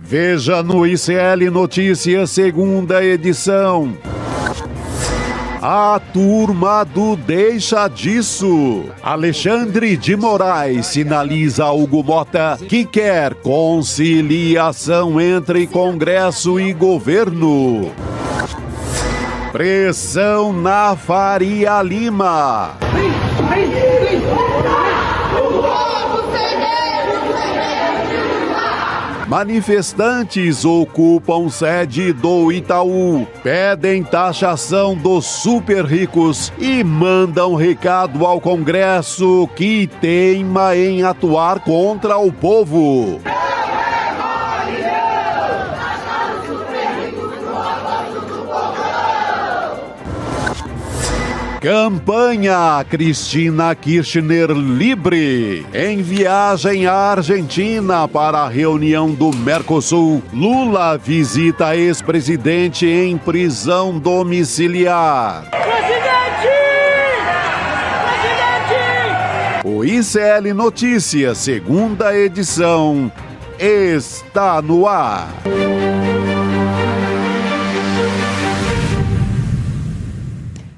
Veja no ICL Notícias, segunda edição. A turma do Deixa Disso. Alexandre de Moraes sinaliza a Hugo Mota que quer conciliação entre Congresso e governo. Pressão na Faria Lima. Manifestantes ocupam sede do Itaú, pedem taxação dos super ricos e mandam recado ao Congresso que teima em atuar contra o povo. Campanha Cristina Kirchner livre. Em viagem à Argentina para a reunião do Mercosul, Lula visita ex-presidente em prisão domiciliar. O ICL Notícias, segunda edição, está no ar.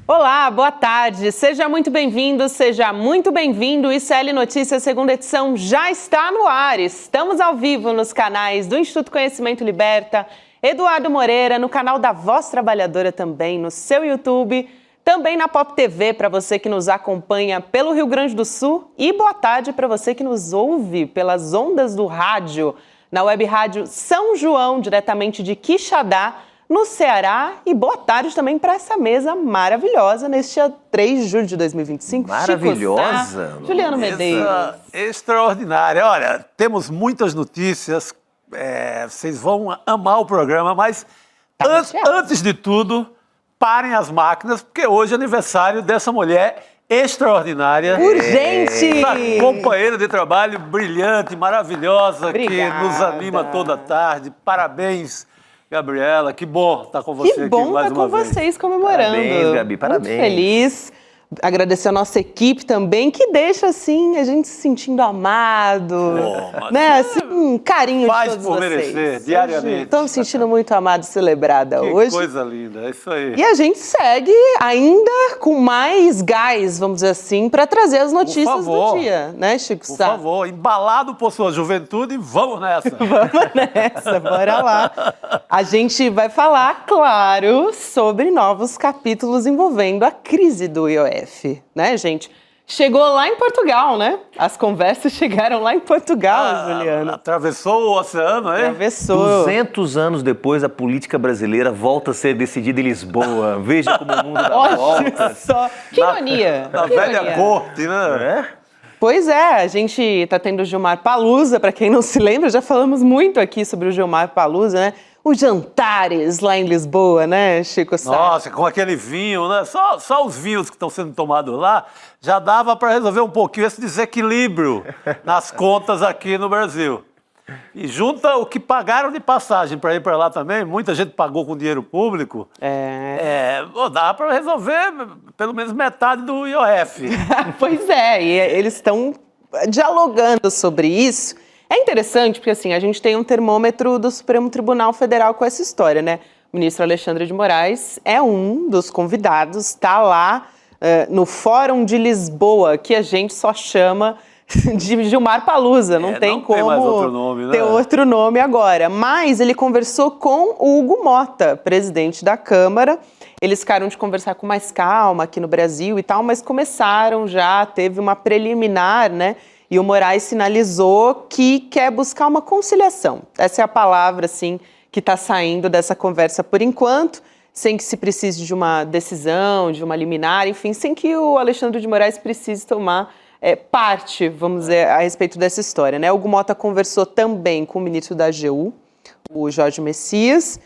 Olá, boa tarde. Seja muito bem-vindo, seja muito bem-vindo. ICL Notícias, segunda edição, já está no ar. Estamos ao vivo nos canais do Instituto Conhecimento Liberta, Eduardo Moreira, no canal da Voz Trabalhadora também, no seu YouTube, também na Pop TV, para você que nos acompanha pelo Rio Grande do Sul. E boa tarde para você que nos ouve pelas ondas do rádio, na web rádio São João, diretamente de Quixadá, no Ceará. E boa tarde também para essa mesa maravilhosa neste dia 3 de julho de 2025. Maravilhosa. Juliano Medeiros. Extraordinária. Olha, temos muitas notícias, vocês vão amar o programa, mas antes de tudo, parem as máquinas, porque hoje é aniversário dessa mulher extraordinária. Urgente! Essa companheira de trabalho brilhante, maravilhosa, Obrigada. que nos anima toda tarde. Parabéns, Gabriela, que bom estar com você aqui mais uma vez. Que bom estar com vocês comemorando. Parabéns, Gabi, parabéns. Muito feliz. Agradecer a nossa equipe também, que deixa, assim, a gente se sentindo amado, né? Assim, um carinho faz de todos por vocês. merecer, diariamente. Estou me sentindo muito amada e celebrada Que hoje. coisa linda, é isso aí. E a gente segue ainda com mais gás, vamos dizer assim, para trazer as notícias do dia, né, Chico Por Sá? favor, embalado por sua juventude, vamos nessa. Vamos nessa, bora lá. A gente vai falar, claro, sobre novos capítulos envolvendo a crise do IOF, né, gente? Chegou lá em Portugal, né? As conversas chegaram lá em Portugal, Juliano. Atravessou o oceano, hein? Atravessou. 200 anos depois, a política brasileira volta a ser decidida em Lisboa. Veja como o mundo dá Olha voltas. só, que ironia. Na que velha ironia. corte, né? Pois é, a gente está tendo o Gilmar Palusa, para quem não se lembra, já falamos muito aqui sobre o Gilmar Palusa, né? Os jantares lá em Lisboa, né, Chico Sá? Nossa, com aquele vinho, né? Só os vinhos que estão sendo tomados lá já dava para resolver um pouquinho esse desequilíbrio nas contas aqui no Brasil. E junta o que pagaram de passagem para ir para lá também, muita gente pagou com dinheiro público. Dá para resolver pelo menos metade do IOF. Pois é, e eles estão dialogando sobre isso. É interessante porque, assim, a gente tem um termômetro do Supremo Tribunal Federal com essa história, né? O ministro Alexandre de Moraes é um dos convidados, está lá no Fórum de Lisboa, que a gente só chama de Gilmar Palusa, não tem como mais outro nome, né? ter outro nome agora. Mas ele conversou com o Hugo Mota, presidente da Câmara. Eles ficaram de conversar com mais calma aqui no Brasil e tal, mas começaram já, teve uma preliminar, né? E o Moraes sinalizou que quer buscar uma conciliação. Essa é a palavra, assim, que está saindo dessa conversa por enquanto, sem que se precise de uma decisão, de uma liminar, enfim, sem que o Alexandre de Moraes precise tomar parte, vamos dizer, a respeito dessa história, né? O Hugo Mota conversou também com o ministro da AGU, o Jorge Messias,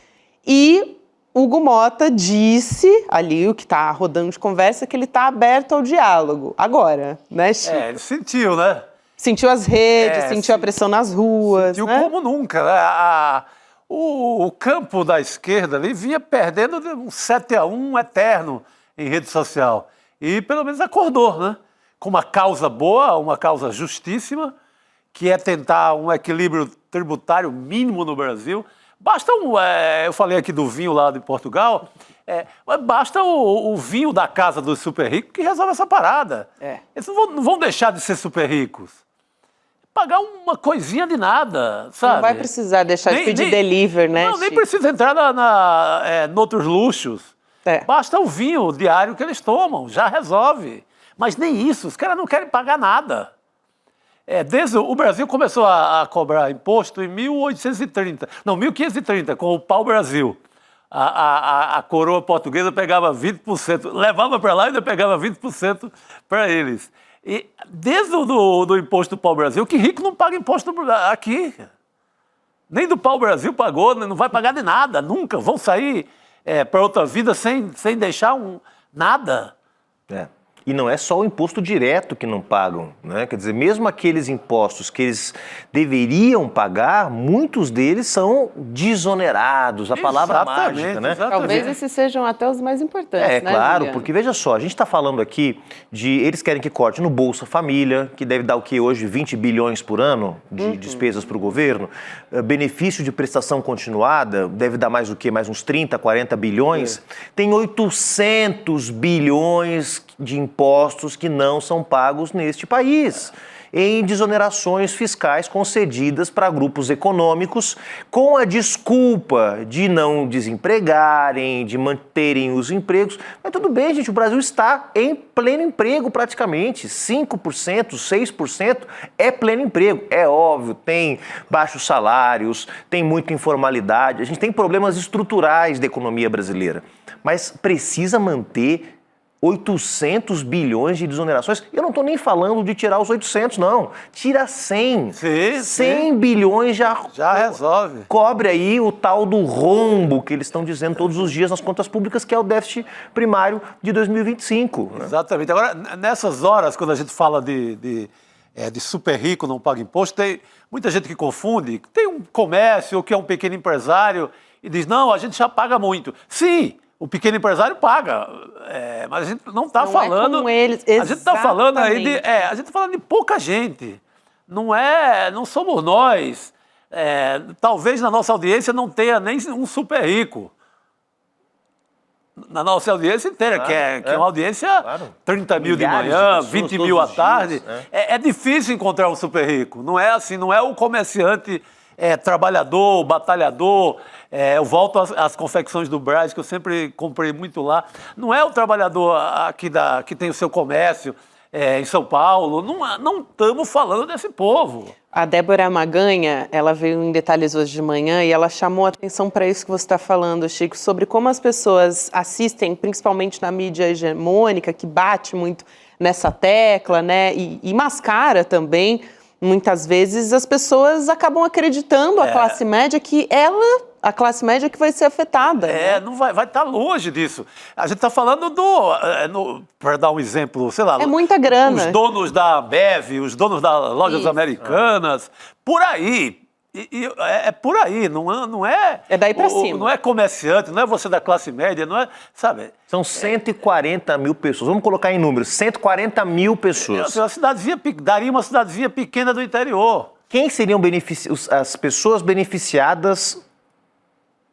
e o Hugo Mota disse ali, o que está rodando de conversa, que ele está aberto ao diálogo. Agora, né, Chico? Ele sentiu, né? Sentiu as redes, sentiu a pressão nas ruas. Sentiu né? como nunca, né? O campo da esquerda ali vinha perdendo um 7-1 eterno em rede social. E pelo menos acordou, né? Com uma causa boa, uma causa justíssima, que é tentar um equilíbrio tributário mínimo no Brasil. Basta eu falei aqui do vinho lá de Portugal, basta o vinho da casa dos super ricos que resolve essa parada. Eles não vão deixar de ser super ricos. Pagar uma coisinha de nada, sabe? Não vai precisar deixar de pedir delivery, né? Não, nem precisa entrar noutros luxos. Basta o vinho diário que eles tomam, já resolve. Mas nem isso, os caras não querem pagar nada. Desde o Brasil começou a cobrar imposto em 1530, com o pau-brasil. A coroa portuguesa pegava 20%, levava para lá e ainda pegava 20% para eles. E desde do imposto do pau-brasil, que rico não paga imposto aqui. Nem do pau-brasil pagou, não vai pagar de nada, nunca. Vão sair para outra vida sem deixar nada. E não é só o imposto direto que não pagam, né? Quer dizer, mesmo aqueles impostos que eles deveriam pagar, muitos deles são desonerados, a palavra mágica, né? Talvez esses sejam até os mais importantes, né, claro, Juliano? porque veja só, a gente está falando aqui eles querem que corte no Bolsa Família, que deve dar o quê hoje? 20 bilhões por ano de despesas para o governo. Benefício de prestação continuada, deve dar mais o quê? Mais uns 30, 40 bilhões. Tem 800 bilhões de impostos que não são pagos neste país, em desonerações fiscais concedidas para grupos econômicos com a desculpa de não desempregarem, de manterem os empregos. Mas tudo bem, gente, o Brasil está em pleno emprego praticamente, 5%, 6% é pleno emprego. É óbvio, tem baixos salários, tem muita informalidade, a gente tem problemas estruturais da economia brasileira, mas precisa manter 800 bilhões de desonerações. Eu não estou nem falando de tirar os 800, não. Tira 100. 100 bilhões já resolve. Cobre aí o tal do rombo que eles estão dizendo todos os dias nas contas públicas, que é o déficit primário de 2025. Né? Exatamente. Agora, nessas horas, quando a gente fala de super rico não paga imposto, tem muita gente que confunde. Tem um comércio ou que é um pequeno empresário e diz, não, a gente já paga muito. Sim, o pequeno empresário paga, mas a gente não está falando. É com eles, a gente está falando aí a gente está falando de pouca gente. Não somos nós. Talvez na nossa audiência não tenha nem um super rico. Na nossa audiência inteira, que é uma audiência 30 mil Milhares de manhã, de pessoas, 20 mil à tarde. Dias, É difícil encontrar um super rico. Não é assim, não é o comerciante trabalhador, batalhador. Eu volto às confecções do Brás, que eu sempre comprei muito lá. Não é o trabalhador aqui que tem o seu comércio em São Paulo. Não estamos falando desse povo. A Débora Maganha, ela veio em detalhes hoje de manhã e ela chamou a atenção para isso que você está falando, Chico, sobre como as pessoas assistem, principalmente na mídia hegemônica, que bate muito nessa tecla, né, e mascara também. Muitas vezes as pessoas acabam acreditando, a classe média, que a classe média que vai ser afetada. Né? Não vai estar longe disso. A gente está falando para dar um exemplo, sei lá. É muita grana. Os donos da Ambev, os donos das lojas americanas, por aí. É por aí, não é... É daí para cima. Não é comerciante, não é você da classe média, não é... Sabe? São 140 mil pessoas. Vamos colocar em números, 140 mil pessoas. Daria uma cidadezinha pequena do interior. Quem seriam as pessoas beneficiadas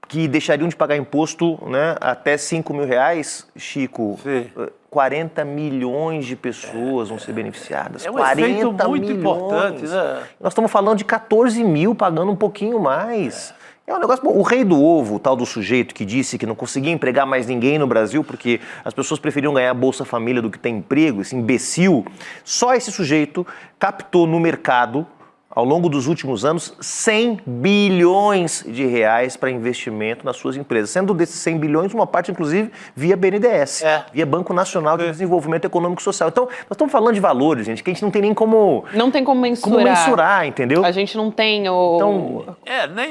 que deixariam de pagar imposto, né, até 5 mil reais, Chico? Sim. 40 milhões de pessoas vão ser beneficiadas. É um efeito muito importante, né? Nós estamos falando de 14 mil pagando um pouquinho mais. É um negócio... Bom, o rei do ovo, o tal do sujeito que disse que não conseguia empregar mais ninguém no Brasil porque as pessoas preferiam ganhar Bolsa Família do que ter emprego, esse imbecil, só esse sujeito captou no mercado, ao longo dos últimos anos, 100 bilhões de reais para investimento nas suas empresas. Sendo desses 100 bilhões, uma parte, inclusive, via BNDES, via Banco Nacional de Desenvolvimento Econômico e Social. Então, nós estamos falando de valores, gente, que a gente não tem nem como... Não tem como mensurar. Entendeu? A gente não tem o... Então,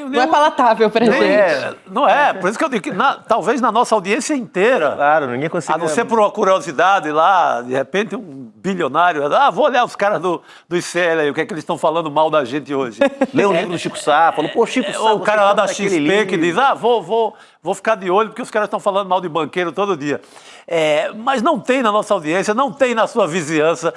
não é palatável para gente. Não é, por isso que eu digo que talvez na nossa audiência inteira... Claro, ninguém consegue... A não ser por uma curiosidade lá, de repente um bilionário... vou olhar os caras do ICL aí, o que é que eles estão falando mal da gente hoje. Leu o livro do Chico Sá, falou, pô, Chico Sá... O cara lá da XP que diz, vou ficar de olho porque os caras estão falando mal de banqueiro todo dia. Mas não tem na nossa audiência, não tem na sua vizinhança,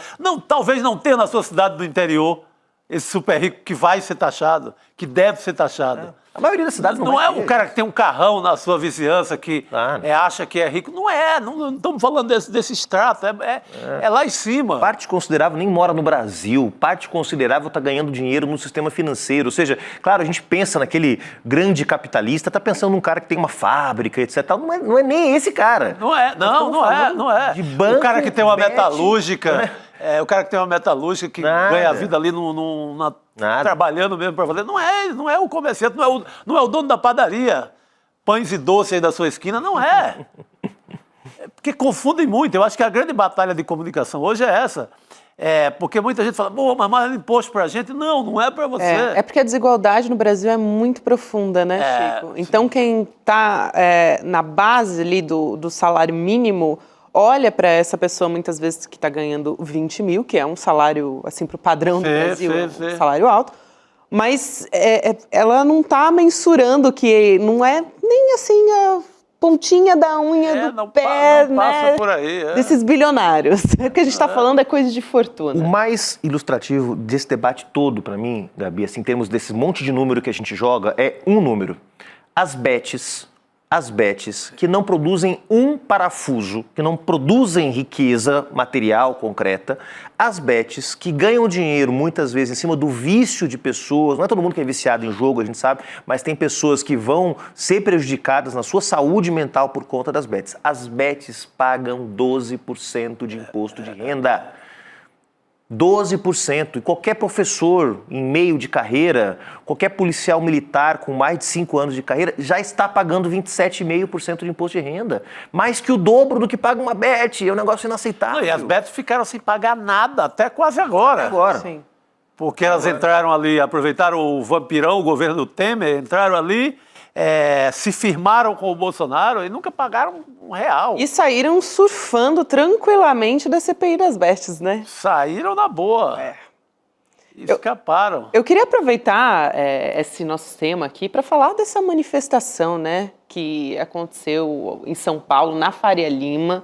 talvez não tenha na sua cidade do interior. esse super rico que vai ser taxado, que deve ser taxado. A maioria das cidades Não é o cara que tem um carrão na sua vizinhança que acha que é rico. Não estamos falando desse extrato, é lá em cima. Parte considerável nem mora no Brasil, parte considerável está ganhando dinheiro no sistema financeiro. Ou seja, claro, a gente pensa naquele grande capitalista, está pensando num cara que tem uma fábrica, etc. Não é nem esse cara. Não é. De banco, o cara que tem uma metalúrgica... o cara que tem uma metalúrgica que ganha a vida ali trabalhando mesmo para fazer. Não é o comerciante, não é o dono da padaria, pães e doces aí da sua esquina, não é. Porque confundem muito. Eu acho que a grande batalha de comunicação hoje é essa. Porque muita gente fala, mas mais imposto pra gente. Não é para você. É porque a desigualdade no Brasil é muito profunda, né, Chico? Então quem está na base ali do salário mínimo olha para essa pessoa muitas vezes que está ganhando 20 mil, que é um salário, assim, para o padrão do Brasil, um salário alto, mas ela não está mensurando que não é nem assim a pontinha da unha do pé, não passa por aí, desses bilionários. O que a gente está falando é coisa de fortuna. O mais ilustrativo desse debate todo, para mim, Gabi, assim, em termos desse monte de número que a gente joga, é um número. As bets que não produzem um parafuso, que não produzem riqueza material concreta, as bets que ganham dinheiro muitas vezes em cima do vício de pessoas, não é todo mundo que é viciado em jogo, a gente sabe, mas tem pessoas que vão ser prejudicadas na sua saúde mental por conta das bets. As bets pagam 12% de imposto de renda. 12%. E qualquer professor em meio de carreira, qualquer policial militar com mais de 5 anos de carreira, já está pagando 27,5% de imposto de renda. Mais que o dobro do que paga uma bet. É um negócio inaceitável. E as bets ficaram sem pagar nada até quase agora. Agora. Sim. Porque elas entraram ali, aproveitaram o vampirão, o governo do Temer, entraram ali, se firmaram com o Bolsonaro e nunca pagaram R$1. E saíram surfando tranquilamente da CPI das bets, né? Saíram na boa. Escaparam. Eu queria aproveitar esse nosso tema aqui para falar dessa manifestação, né, que aconteceu em São Paulo, na Faria Lima.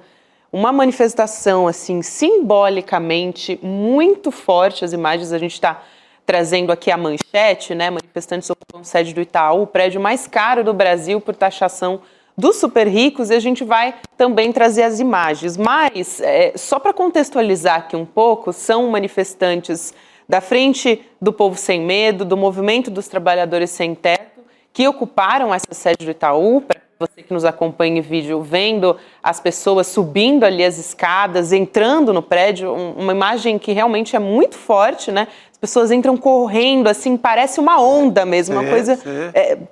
Uma manifestação, assim, simbolicamente muito forte. As imagens a gente está trazendo aqui a manchete, né? Manifestantes ocupam sede do Itaú, o prédio mais caro do Brasil por taxação dos super ricos, e a gente vai também trazer as imagens. Mas, só para contextualizar aqui um pouco, são manifestantes da Frente do Povo Sem Medo, do Movimento dos Trabalhadores Sem Teto, que ocuparam essa sede do Itaú. Para você que nos acompanha em vídeo, vendo as pessoas subindo ali as escadas, entrando no prédio, uma imagem que realmente é muito forte, né? As pessoas entram correndo, assim, parece uma onda mesmo, uma coisa...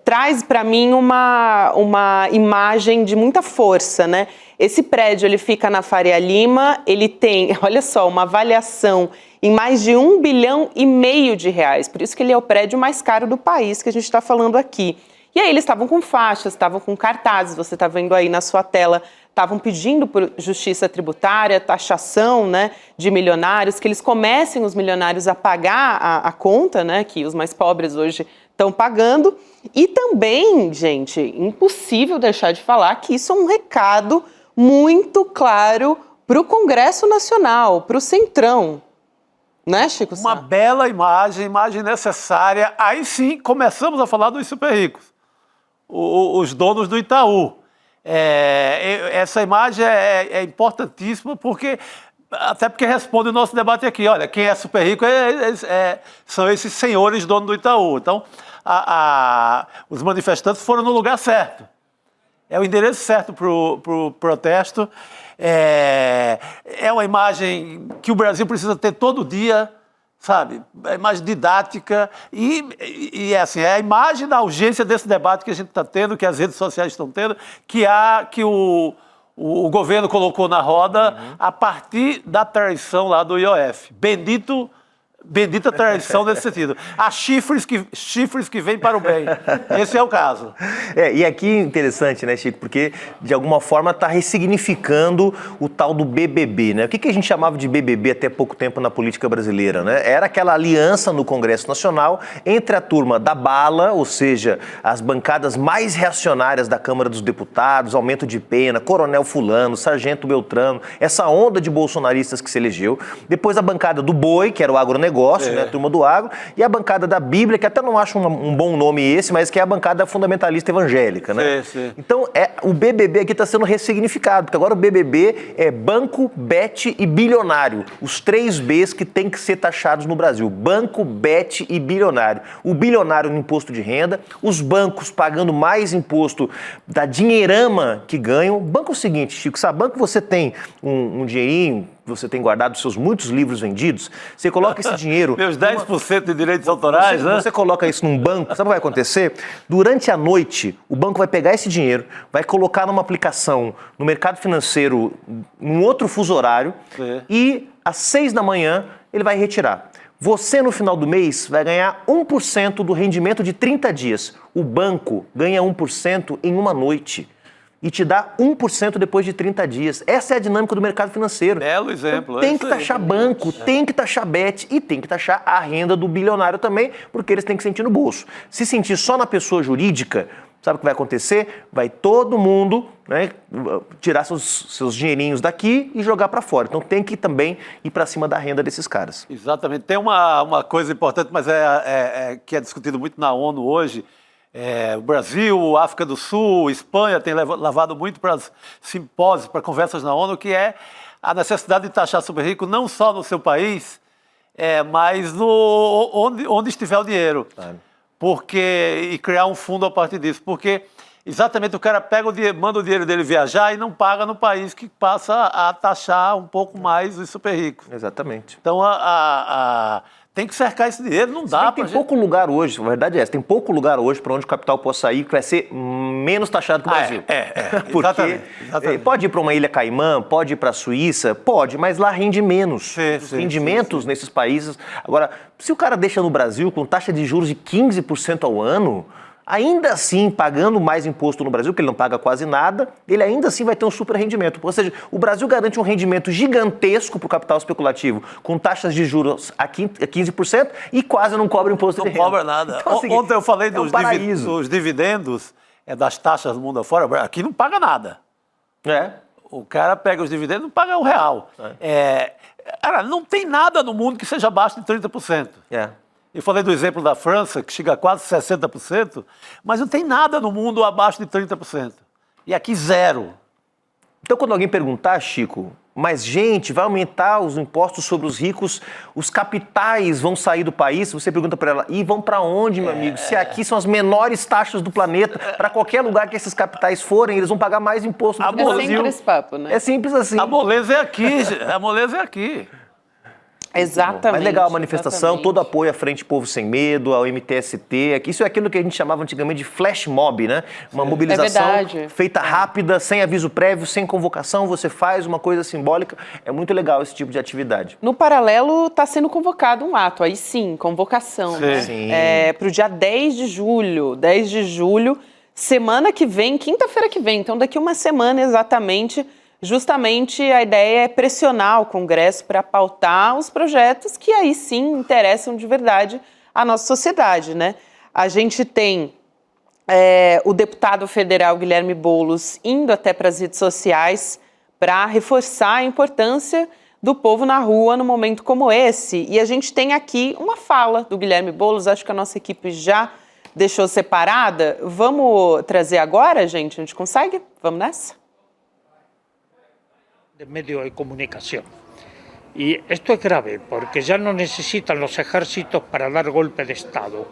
traz para mim uma imagem de muita força, né? Esse prédio, ele fica na Faria Lima, ele tem, olha só, uma avaliação em mais de R$1,5 bilhão de reais, por isso que ele é o prédio mais caro do país que a gente está falando aqui. E aí eles estavam com faixas, estavam com cartazes, você está vendo aí na sua tela, estavam pedindo por justiça tributária, taxação, né, de milionários, que eles comecem os milionários a pagar a conta, né, que os mais pobres hoje estão pagando. E também, gente, impossível deixar de falar que isso é um recado muito claro para o Congresso Nacional, para o Centrão. Né, Chico? Uma bela imagem necessária. Aí sim, começamos a falar dos super ricos, os donos do Itaú. Essa imagem é importantíssima até porque responde o nosso debate aqui. Olha, quem é super rico são esses senhores donos do Itaú. Então, os manifestantes foram no lugar certo. É o endereço certo para o protesto. É uma imagem que o Brasil precisa ter todo dia, sabe? É imagem didática e assim, é a imagem da urgência desse debate que a gente está tendo, que as redes sociais estão tendo, que o governo colocou na roda a partir da traição lá do IOF. Bendita traição nesse sentido. Há chifres que vêm para o bem. Esse é o caso. E aqui é interessante, né, Chico? Porque, de alguma forma, está ressignificando o tal do BBB, né? O que a gente chamava de BBB até pouco tempo na política brasileira, né? Era aquela aliança no Congresso Nacional entre a turma da bala, ou seja, as bancadas mais reacionárias da Câmara dos Deputados, aumento de pena, coronel fulano, sargento Beltrano, essa onda de bolsonaristas que se elegeu. Depois a bancada do boi, que era o agronegócio, agronegócio, né, a turma do agro, e a bancada da Bíblia, que até não acho um bom nome esse, mas que é a bancada fundamentalista evangélica, né? Sim. Então, o BBB aqui está sendo ressignificado, porque agora o BBB é banco, bet e bilionário. Os 3 Bs que tem que ser taxados no Brasil. Banco, bet e bilionário. O bilionário no imposto de renda, os bancos pagando mais imposto da dinheirama que ganham. Banco é o seguinte, Chico, sabe? Banco você tem um dinheirinho, você tem guardado seus muitos livros vendidos, você coloca esse dinheiro... Meus 10% de direitos autorais, né? Você coloca isso num banco, sabe o que vai acontecer? Durante a noite, o banco vai pegar esse dinheiro, vai colocar numa aplicação no mercado financeiro, num outro fuso horário, e às 6 da manhã ele vai retirar. Você, no final do mês, vai ganhar 1% do rendimento de 30 dias. O banco ganha 1% em uma noite. E te dá 1% depois de 30 dias. Essa é a dinâmica do mercado financeiro. Belo exemplo. Então, tem que taxar banco, tem que taxar bet e tem que taxar a renda do bilionário também, porque eles têm que sentir no bolso. Se sentir só na pessoa jurídica, sabe o que vai acontecer? Vai todo mundo, né, tirar seus dinheirinhos daqui e jogar para fora. Então tem que também ir para cima da renda desses caras. Exatamente. Tem uma coisa importante, mas que é discutido muito na ONU hoje. O Brasil, África do Sul, Espanha tem levado muito para simpósios, para conversas na ONU, que é a necessidade de taxar super rico não só no seu país, mas onde estiver o dinheiro. Claro. E criar um fundo a partir disso. Porque exatamente o cara pega manda o dinheiro dele viajar e não paga no país, que passa a taxar um pouco mais os super ricos. Exatamente. Então tem que cercar esse dinheiro, não dá pra gente... pouco lugar hoje, a verdade é essa, tem pouco lugar hoje para onde o capital possa ir que vai ser menos taxado que o Brasil. Porque exatamente. Pode ir para uma ilha Caimã, pode ir para a Suíça, pode, mas lá rende menos. Os rendimentos nesses países... Agora, se o cara deixa no Brasil com taxa de juros de 15% ao ano... Ainda assim, pagando mais imposto no Brasil, que ele não paga quase nada, ele ainda assim vai ter um super rendimento. Ou seja, o Brasil garante um rendimento gigantesco para o capital especulativo, com taxas de juros a 15% e quase não cobra imposto de renda. Não cobra nada. Então, assim, ontem eu falei dos dividendos das taxas do mundo afora, aqui não paga nada. O cara pega os dividendos e não paga R$1. Cara, não tem nada no mundo que seja abaixo de 30%. Eu falei do exemplo da França, que chega a quase 60%, mas não tem nada no mundo abaixo de 30%. E aqui, zero. Então, quando alguém perguntar, Chico, mas, gente, vai aumentar os impostos sobre os ricos, os capitais vão sair do país, você pergunta para ela, e vão para onde, meu amigo? Se aqui são as menores taxas do planeta, para qualquer lugar que esses capitais forem, eles vão pagar mais imposto do Brasil. É sempre esse papo, né? É simples assim. A moleza é aqui, Exatamente. Mas legal a manifestação, todo apoio à Frente Povo Sem Medo, ao MTST. Isso é aquilo que a gente chamava antigamente de flash mob, né? Uma mobilização feita rápida, sem aviso prévio, sem convocação. Você faz uma coisa simbólica. É muito legal esse tipo de atividade. No paralelo, está sendo convocado um ato. Aí sim, convocação. Sim. Para o dia 10 de julho. 10 de julho, semana que vem, quinta-feira que vem. Então, daqui uma semana exatamente... Justamente a ideia é pressionar o Congresso para pautar os projetos que aí sim interessam de verdade a nossa sociedade, né? A gente tem o deputado federal Guilherme Boulos indo até para as redes sociais para reforçar a importância do povo na rua num momento como esse. E a gente tem aqui uma fala do Guilherme Boulos, acho que a nossa equipe já deixou separada. Vamos trazer agora, gente? A gente consegue? Vamos nessa? De medios de comunicación. Y esto es grave porque ya no necesitan los ejércitos para dar golpe de Estado.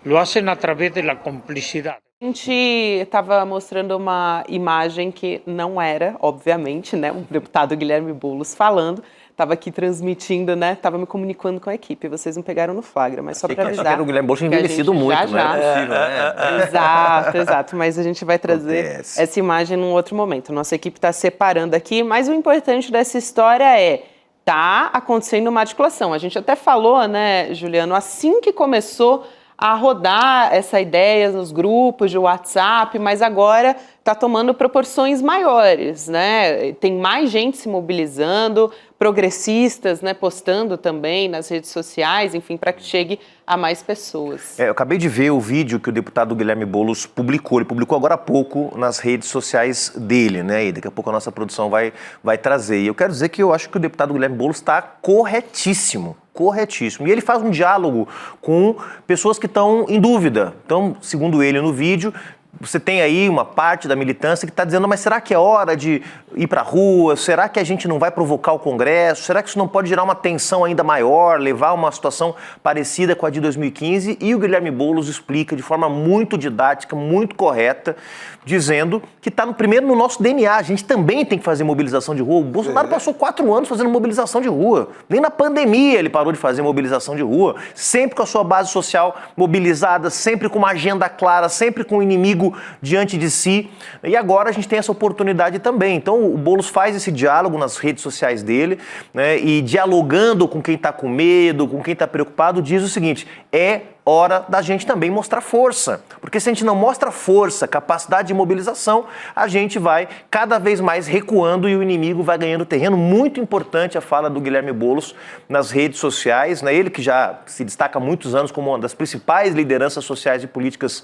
Lo hacen a través de la complicidad. A gente estava mostrando uma imagem que não era, obviamente, né? O deputado Guilherme Boulos falando. Estava aqui transmitindo, né? Estava me comunicando com a equipe. Vocês não pegaram no flagra, mas só para avisar. O Guilherme Boulos envelhecido muito, já. Não é possível, né? Exato. Mas a gente vai trazer essa imagem num outro momento. Nossa equipe está separando aqui, mas o importante dessa história tá acontecendo uma articulação. A gente até falou, né, Juliano, assim que começou a rodar essa ideia nos grupos de WhatsApp, mas agora está tomando proporções maiores, né? Tem mais gente se mobilizando, progressistas, né, postando também nas redes sociais, enfim, para que chegue a mais pessoas. Eu acabei de ver o vídeo que o deputado Guilherme Boulos publicou. Ele publicou agora há pouco nas redes sociais dele, né? E daqui a pouco a nossa produção vai trazer. E eu quero dizer que eu acho que o deputado Guilherme Boulos está corretíssimo. corretíssimo. E ele faz um diálogo com pessoas que estão em dúvida. Então, segundo ele no vídeo, você tem aí uma parte da militância que está dizendo, mas será que é hora de ir para a rua? Será que a gente não vai provocar o Congresso? Será que isso não pode gerar uma tensão ainda maior, levar a uma situação parecida com a de 2015? E o Guilherme Boulos explica de forma muito didática, muito correta, dizendo que está primeiro no nosso DNA. A gente também tem que fazer mobilização de rua. O Bolsonaro passou 4 anos fazendo mobilização de rua. Nem na pandemia ele parou de fazer mobilização de rua. Sempre com a sua base social mobilizada, sempre com uma agenda clara, sempre com o inimigo diante de si, e agora a gente tem essa oportunidade também. Então o Boulos faz esse diálogo nas redes sociais dele, né, e dialogando com quem está com medo, com quem está preocupado, diz o seguinte: é hora da gente também mostrar força, porque se a gente não mostra força, capacidade de mobilização, a gente vai cada vez mais recuando e o inimigo vai ganhando terreno. Muito importante a fala do Guilherme Boulos nas redes sociais, né? Ele que já se destaca há muitos anos como uma das principais lideranças sociais e políticas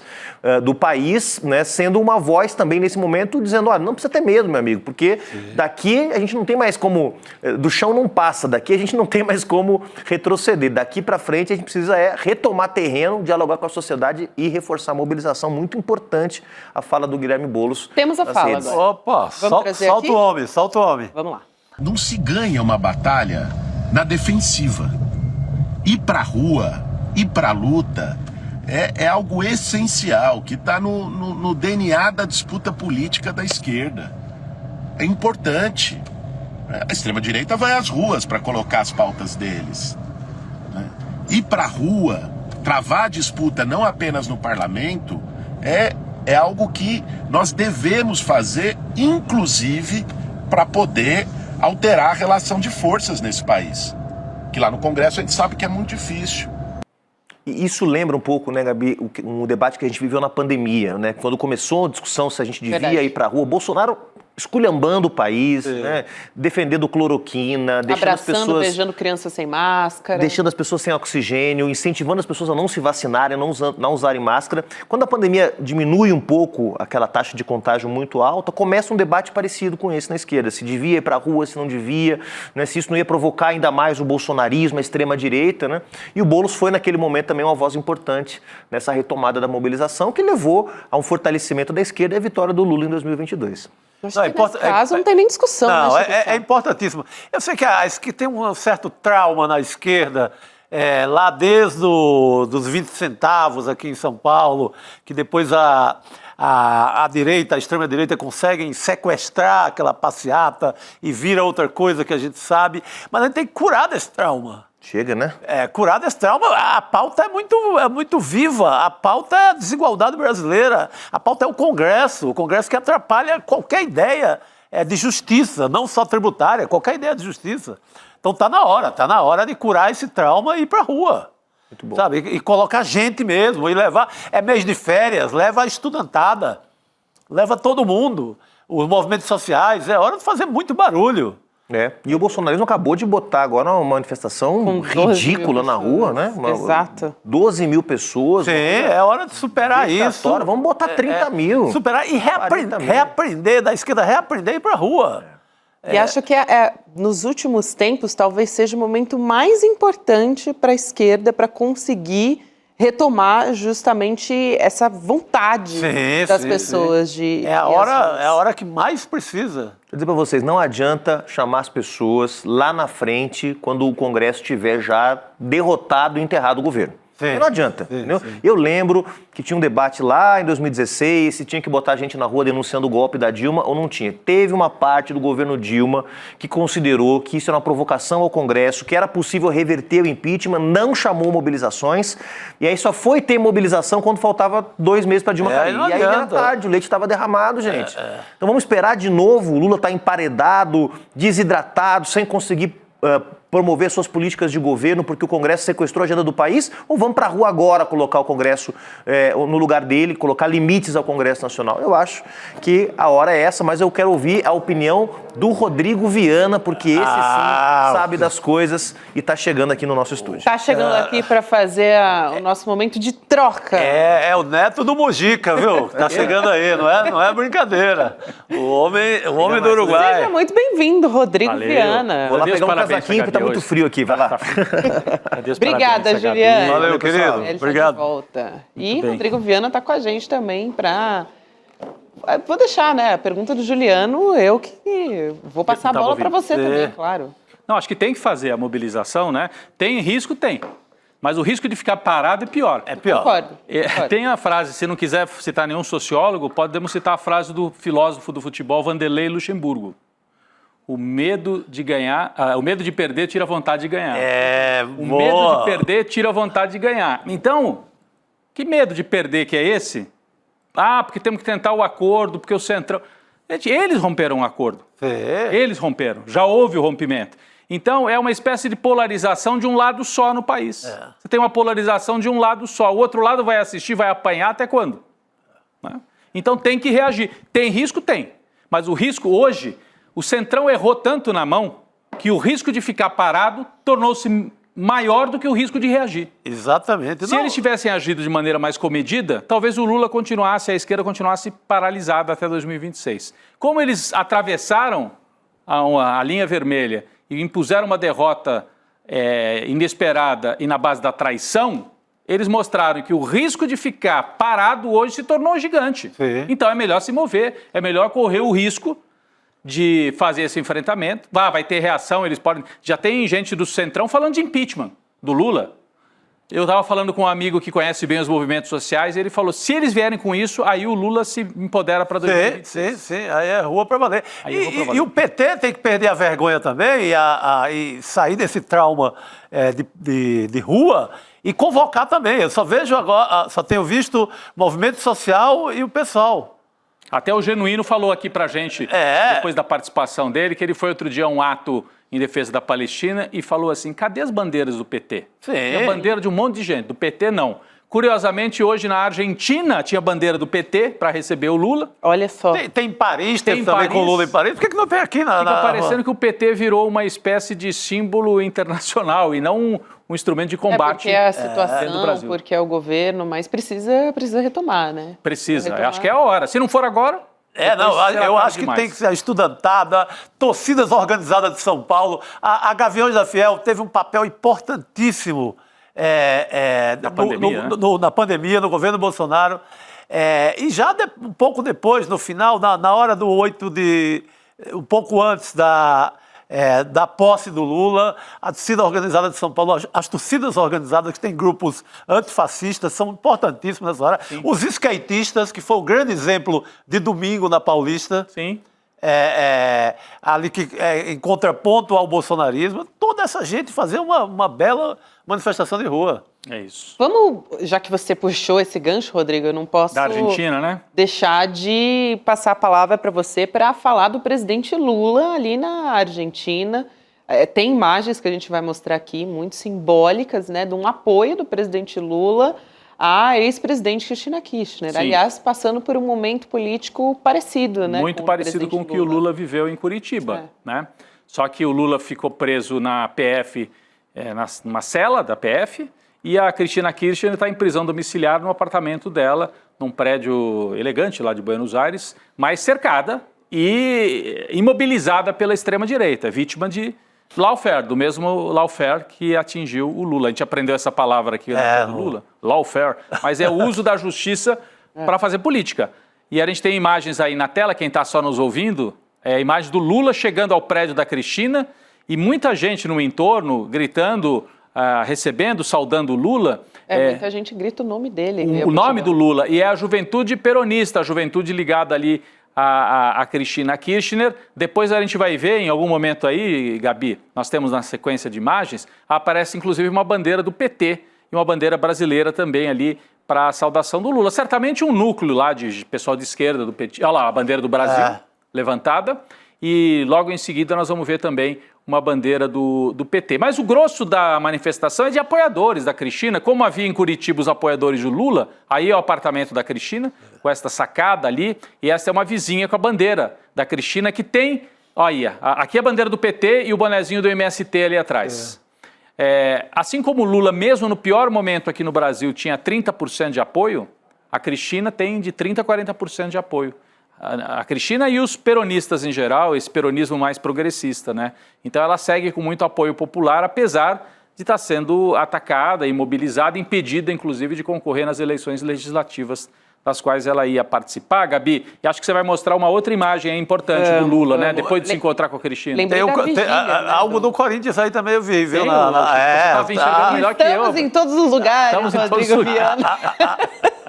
do país, né? Sendo uma voz também nesse momento, dizendo, olha, não precisa ter medo, meu amigo, porque daqui a gente não tem mais como, do chão não passa, daqui a gente não tem mais como retroceder, daqui para frente a gente precisa retomar terreno, dialogar com a sociedade e reforçar a mobilização. Muito importante a fala do Guilherme Boulos. Temos a fala agora. Opa, solta o homem. Vamos lá. Não se ganha uma batalha na defensiva. Ir pra rua, ir pra luta, é algo essencial, que está no DNA da disputa política da esquerda. É importante. A extrema-direita vai às ruas para colocar as pautas deles. Ir pra rua, travar a disputa não apenas no parlamento, é algo que nós devemos fazer, inclusive, para poder alterar a relação de forças nesse país. Que lá no Congresso a gente sabe que é muito difícil. E isso lembra um pouco, né, Gabi, um debate que a gente viveu na pandemia, né? Quando começou a discussão se a gente devia ir para a rua, Bolsonaro esculhambando o país, né? Defendendo cloroquina, deixando as pessoas... beijando crianças sem máscara. Deixando as pessoas sem oxigênio, incentivando as pessoas a não se vacinarem, a não usarem máscara. Quando a pandemia diminui um pouco aquela taxa de contágio muito alta, começa um debate parecido com esse na esquerda. Se devia ir para a rua, se não devia, né? Se isso não ia provocar ainda mais o bolsonarismo, a extrema-direita, né? E o Boulos foi, naquele momento, também uma voz importante nessa retomada da mobilização, que levou a um fortalecimento da esquerda e a vitória do Lula em 2022. Acho que nesse caso não tem nem discussão. Não, é importantíssimo. Eu sei que tem um certo trauma na esquerda, lá desde dos 20 centavos aqui em São Paulo, que depois a direita, a extrema-direita conseguem sequestrar aquela passeata e vira outra coisa que a gente sabe. Mas a gente tem que curar desse trauma. Chega, né? Curar desse trauma, a pauta é muito viva, a pauta é a desigualdade brasileira, a pauta é o Congresso que atrapalha qualquer ideia de justiça, não só tributária, qualquer ideia de justiça. Então tá na hora de curar esse trauma e ir pra rua. Muito bom. Sabe? E colocar gente mesmo, e levar, mês de férias, leva a estudantada, leva todo mundo, os movimentos sociais, é hora de fazer muito barulho. E o bolsonarismo acabou de botar agora uma manifestação ridícula na rua, né? Exato. 12 mil pessoas. Sim, é hora de superar isso. Vamos botar 30 mil. Superar e reaprender da esquerda, reaprender e ir pra rua. E acho que nos últimos tempos talvez seja o momento mais importante para a esquerda para conseguir retomar justamente essa vontade das pessoas de... É a hora que mais precisa. Vou dizer para vocês, não adianta chamar as pessoas lá na frente quando o Congresso tiver já derrotado e enterrado o governo. Não adianta, entendeu? Eu lembro que tinha um debate lá em 2016, se tinha que botar gente na rua denunciando o golpe da Dilma ou não tinha. Teve uma parte do governo Dilma que considerou que isso era uma provocação ao Congresso, que era possível reverter o impeachment, não chamou mobilizações, e aí só foi ter mobilização quando faltava 2 meses para Dilma cair. E aí era tarde, o leite estava derramado, gente. Então vamos esperar de novo, o Lula está emparedado, desidratado, sem conseguir... promover suas políticas de governo porque o Congresso sequestrou a agenda do país, ou vamos para a rua agora colocar o Congresso no lugar dele, colocar limites ao Congresso Nacional? Eu acho que a hora é essa, mas eu quero ouvir a opinião do Rodrigo Viana, porque esse sim sabe das coisas e está chegando aqui no nosso estúdio. Está chegando aqui para fazer o nosso momento de troca. É o neto do Mujica, viu? Está chegando aí, não é brincadeira. O homem do Uruguai. Seja muito bem-vindo, Rodrigo Viana. Vou lá pegar um casaquinho, porque tá muito hoje. frio aqui, vai lá. Adeus, Obrigada, parabéns, Gabi. Juliana. Valeu, pessoal. querido. Ele tá Obrigado. de volta. E bem. Rodrigo Viana está com a gente também para... Vou deixar, né? A pergunta do Juliano, eu que vou passar a tava bola para ouvindo. você também, claro. Não, acho que tem que fazer a mobilização, né? Tem risco? Tem. Mas o risco de ficar parado é pior. É pior. Concordo. Tem a frase, se não quiser citar nenhum sociólogo, podemos citar a frase do filósofo do futebol Vanderlei Luxemburgo. O medo de ganhar, o medo de perder tira a vontade de ganhar. O medo de perder tira a vontade de ganhar. Então, que medo de perder que é esse? Ah, porque temos que tentar o acordo, porque o Centrão... Gente, eles romperam um acordo. Eles romperam. Já houve o rompimento. Então, é uma espécie de polarização de um lado só no país. Você tem uma polarização de um lado só. O outro lado vai assistir, vai apanhar até quando? Né? Então, tem que reagir. Tem risco? Tem. Mas o risco hoje, o Centrão errou tanto na mão que o risco de ficar parado tornou-se maior do que o risco de reagir. Exatamente. Se eles tivessem agido de maneira mais comedida, talvez o Lula continuasse, a esquerda continuasse paralisada até 2026. Como eles atravessaram a linha vermelha e impuseram uma derrota inesperada e na base da traição, eles mostraram que o risco de ficar parado hoje se tornou gigante. Sim. Então é melhor se mover, é melhor correr o risco de fazer esse enfrentamento. Vai ter reação, eles podem... Já tem gente do Centrão falando de impeachment do Lula. Eu estava falando com um amigo que conhece bem os movimentos sociais e ele falou, se eles vierem com isso, aí o Lula se empodera para 2026. Sim. Aí é rua para valer. Aí é rua pra valer. E o PT tem que perder a vergonha também e sair desse trauma de rua e convocar também. Eu só vejo agora, só tenho visto movimento social e o pessoal. Até o Genuíno falou aqui pra gente, depois da participação dele, que ele foi outro dia a um ato em defesa da Palestina e falou assim, cadê as bandeiras do PT? Sim. Tinha bandeira de um monte de gente, do PT não. Curiosamente, hoje na Argentina tinha bandeira do PT para receber o Lula. Olha só. Tem Paris, Tem teve também Paris. com Lula em Paris. Por que não tem aqui na... Fica parecendo que o PT virou uma espécie de símbolo internacional e não um instrumento de combate porque é a dentro do situação, Brasil. porque é o governo, mas precisa retomar, né? Precisa, retomar. acho que é a hora. Se não for agora... Não, será eu tarde acho que demais. tem que ser a estudantada, torcidas organizadas de São Paulo. A Gaviões da Fiel teve um papel importantíssimo Na pandemia, né? na pandemia, no governo Bolsonaro. E já um pouco depois, no final, na hora do 8 de... um pouco antes da posse do Lula, a torcida organizada de São Paulo, as torcidas organizadas que têm grupos antifascistas são importantíssimas nessa hora. Sim. Os skatistas, que foi um grande exemplo de domingo na Paulista, Sim. ali em contraponto ao bolsonarismo, toda essa gente fazer uma bela manifestação de rua. É isso. Vamos, já que você puxou esse gancho, Rodrigo, eu não posso Da Argentina, né? deixar de passar a palavra para você para falar do presidente Lula ali na Argentina. Tem imagens que a gente vai mostrar aqui, muito simbólicas, né, de um apoio do presidente Lula à ex-presidente Cristina Kirchner. Sim. Aliás, passando por um momento político parecido, né? Muito o parecido com o presidente que o Lula viveu em Curitiba, né? Só que o Lula ficou preso na PF, numa cela da PF, e a Cristina Kirchner está em prisão domiciliar no apartamento dela, num prédio elegante lá de Buenos Aires, mas cercada e imobilizada pela extrema-direita, vítima de lawfare, do mesmo lawfare que atingiu o Lula. A gente aprendeu essa palavra aqui do Lula, lawfare, mas é o uso da justiça para fazer política. E a gente tem imagens aí na tela, quem está só nos ouvindo, a imagem do Lula chegando ao prédio da Cristina e muita gente no entorno gritando, recebendo, saudando o Lula. Muita gente grita o nome dele. O nome do Lula. E é a juventude peronista, a juventude ligada ali a Cristina Kirchner. Depois a gente vai ver, em algum momento aí, Gabi, nós temos na sequência de imagens, aparece inclusive uma bandeira do PT e uma bandeira brasileira também ali para a saudação do Lula. Certamente um núcleo lá de pessoal de esquerda do PT. Olha lá, a bandeira do Brasil levantada. E logo em seguida nós vamos ver também uma bandeira do PT. Mas o grosso da manifestação é de apoiadores da Cristina. Como havia em Curitiba os apoiadores do Lula, aí é o apartamento da Cristina, com esta sacada ali, e essa é uma vizinha com a bandeira da Cristina, que tem, olha, aqui é a bandeira do PT e o bonezinho do MST ali atrás. Assim como o Lula, mesmo no pior momento aqui no Brasil, tinha 30% de apoio, a Cristina tem de 30% a 40% de apoio. a Cristina e os peronistas em geral, esse peronismo mais progressista, né? Então ela segue com muito apoio popular, apesar de estar sendo atacada, imobilizada, impedida, inclusive, de concorrer nas eleições legislativas das quais ela ia participar, Gabi. E acho que você vai mostrar uma outra imagem importante do Lula, né? Depois de se encontrar com a Cristina. Lembrei da Virgínia, né, algo do Corinthians aí também eu vi, viu? Você estava enxergando melhor que eu. Estamos em todos os lugares, Estamos em todos os Rodrigo Viana.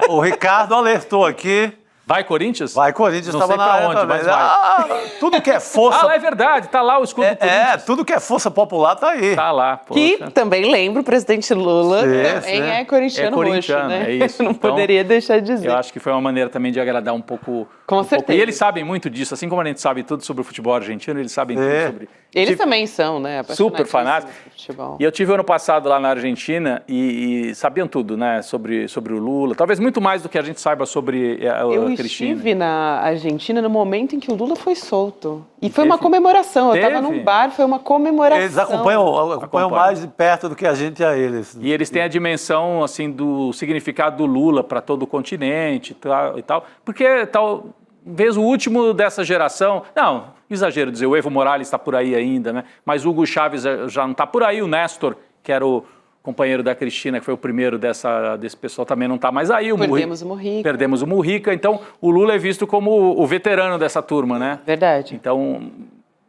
O Ricardo alertou aqui. Vai, Corinthians? Vai, Corinthians Não estava sei na pra área onde, mas também. vai. Tudo que é força... É verdade, tá lá o escudo do Corinthians. tudo que é força popular tá aí. Tá lá, poxa. Que também lembra o presidente Lula, Sim, também sim. é corintiano, roxo, né? é isso. Não Então, poderia deixar de dizer. Eu acho que foi uma maneira também de agradar um pouco. Com certeza. E eles sabem muito disso, assim como a gente sabe tudo sobre o futebol argentino, eles sabem tudo sobre. Eles também são, né? Super fanáticos. do futebol. E eu tive ano passado lá na Argentina e sabiam tudo, né, sobre o Lula. Talvez muito mais do que a gente saiba sobre a Eu Cristina. estive na Argentina no momento em que o Lula foi solto. E foi uma comemoração. Eu estava num bar, foi uma comemoração. Eles acompanham mais de perto do que a gente a eles. E eles têm a dimensão, assim, do significado do Lula para todo o continente e tal. Porque talvez o último dessa geração... Não, exagero dizer, o Evo Morales está por aí ainda, né? Mas o Hugo Chávez já não está por aí, o Néstor, que era o companheiro da Cristina, que foi o primeiro desse pessoal, também não está mais aí. Perdemos o Mujica. Perdemos o Mujica, então o Lula é visto como o veterano dessa turma, né? Verdade. Então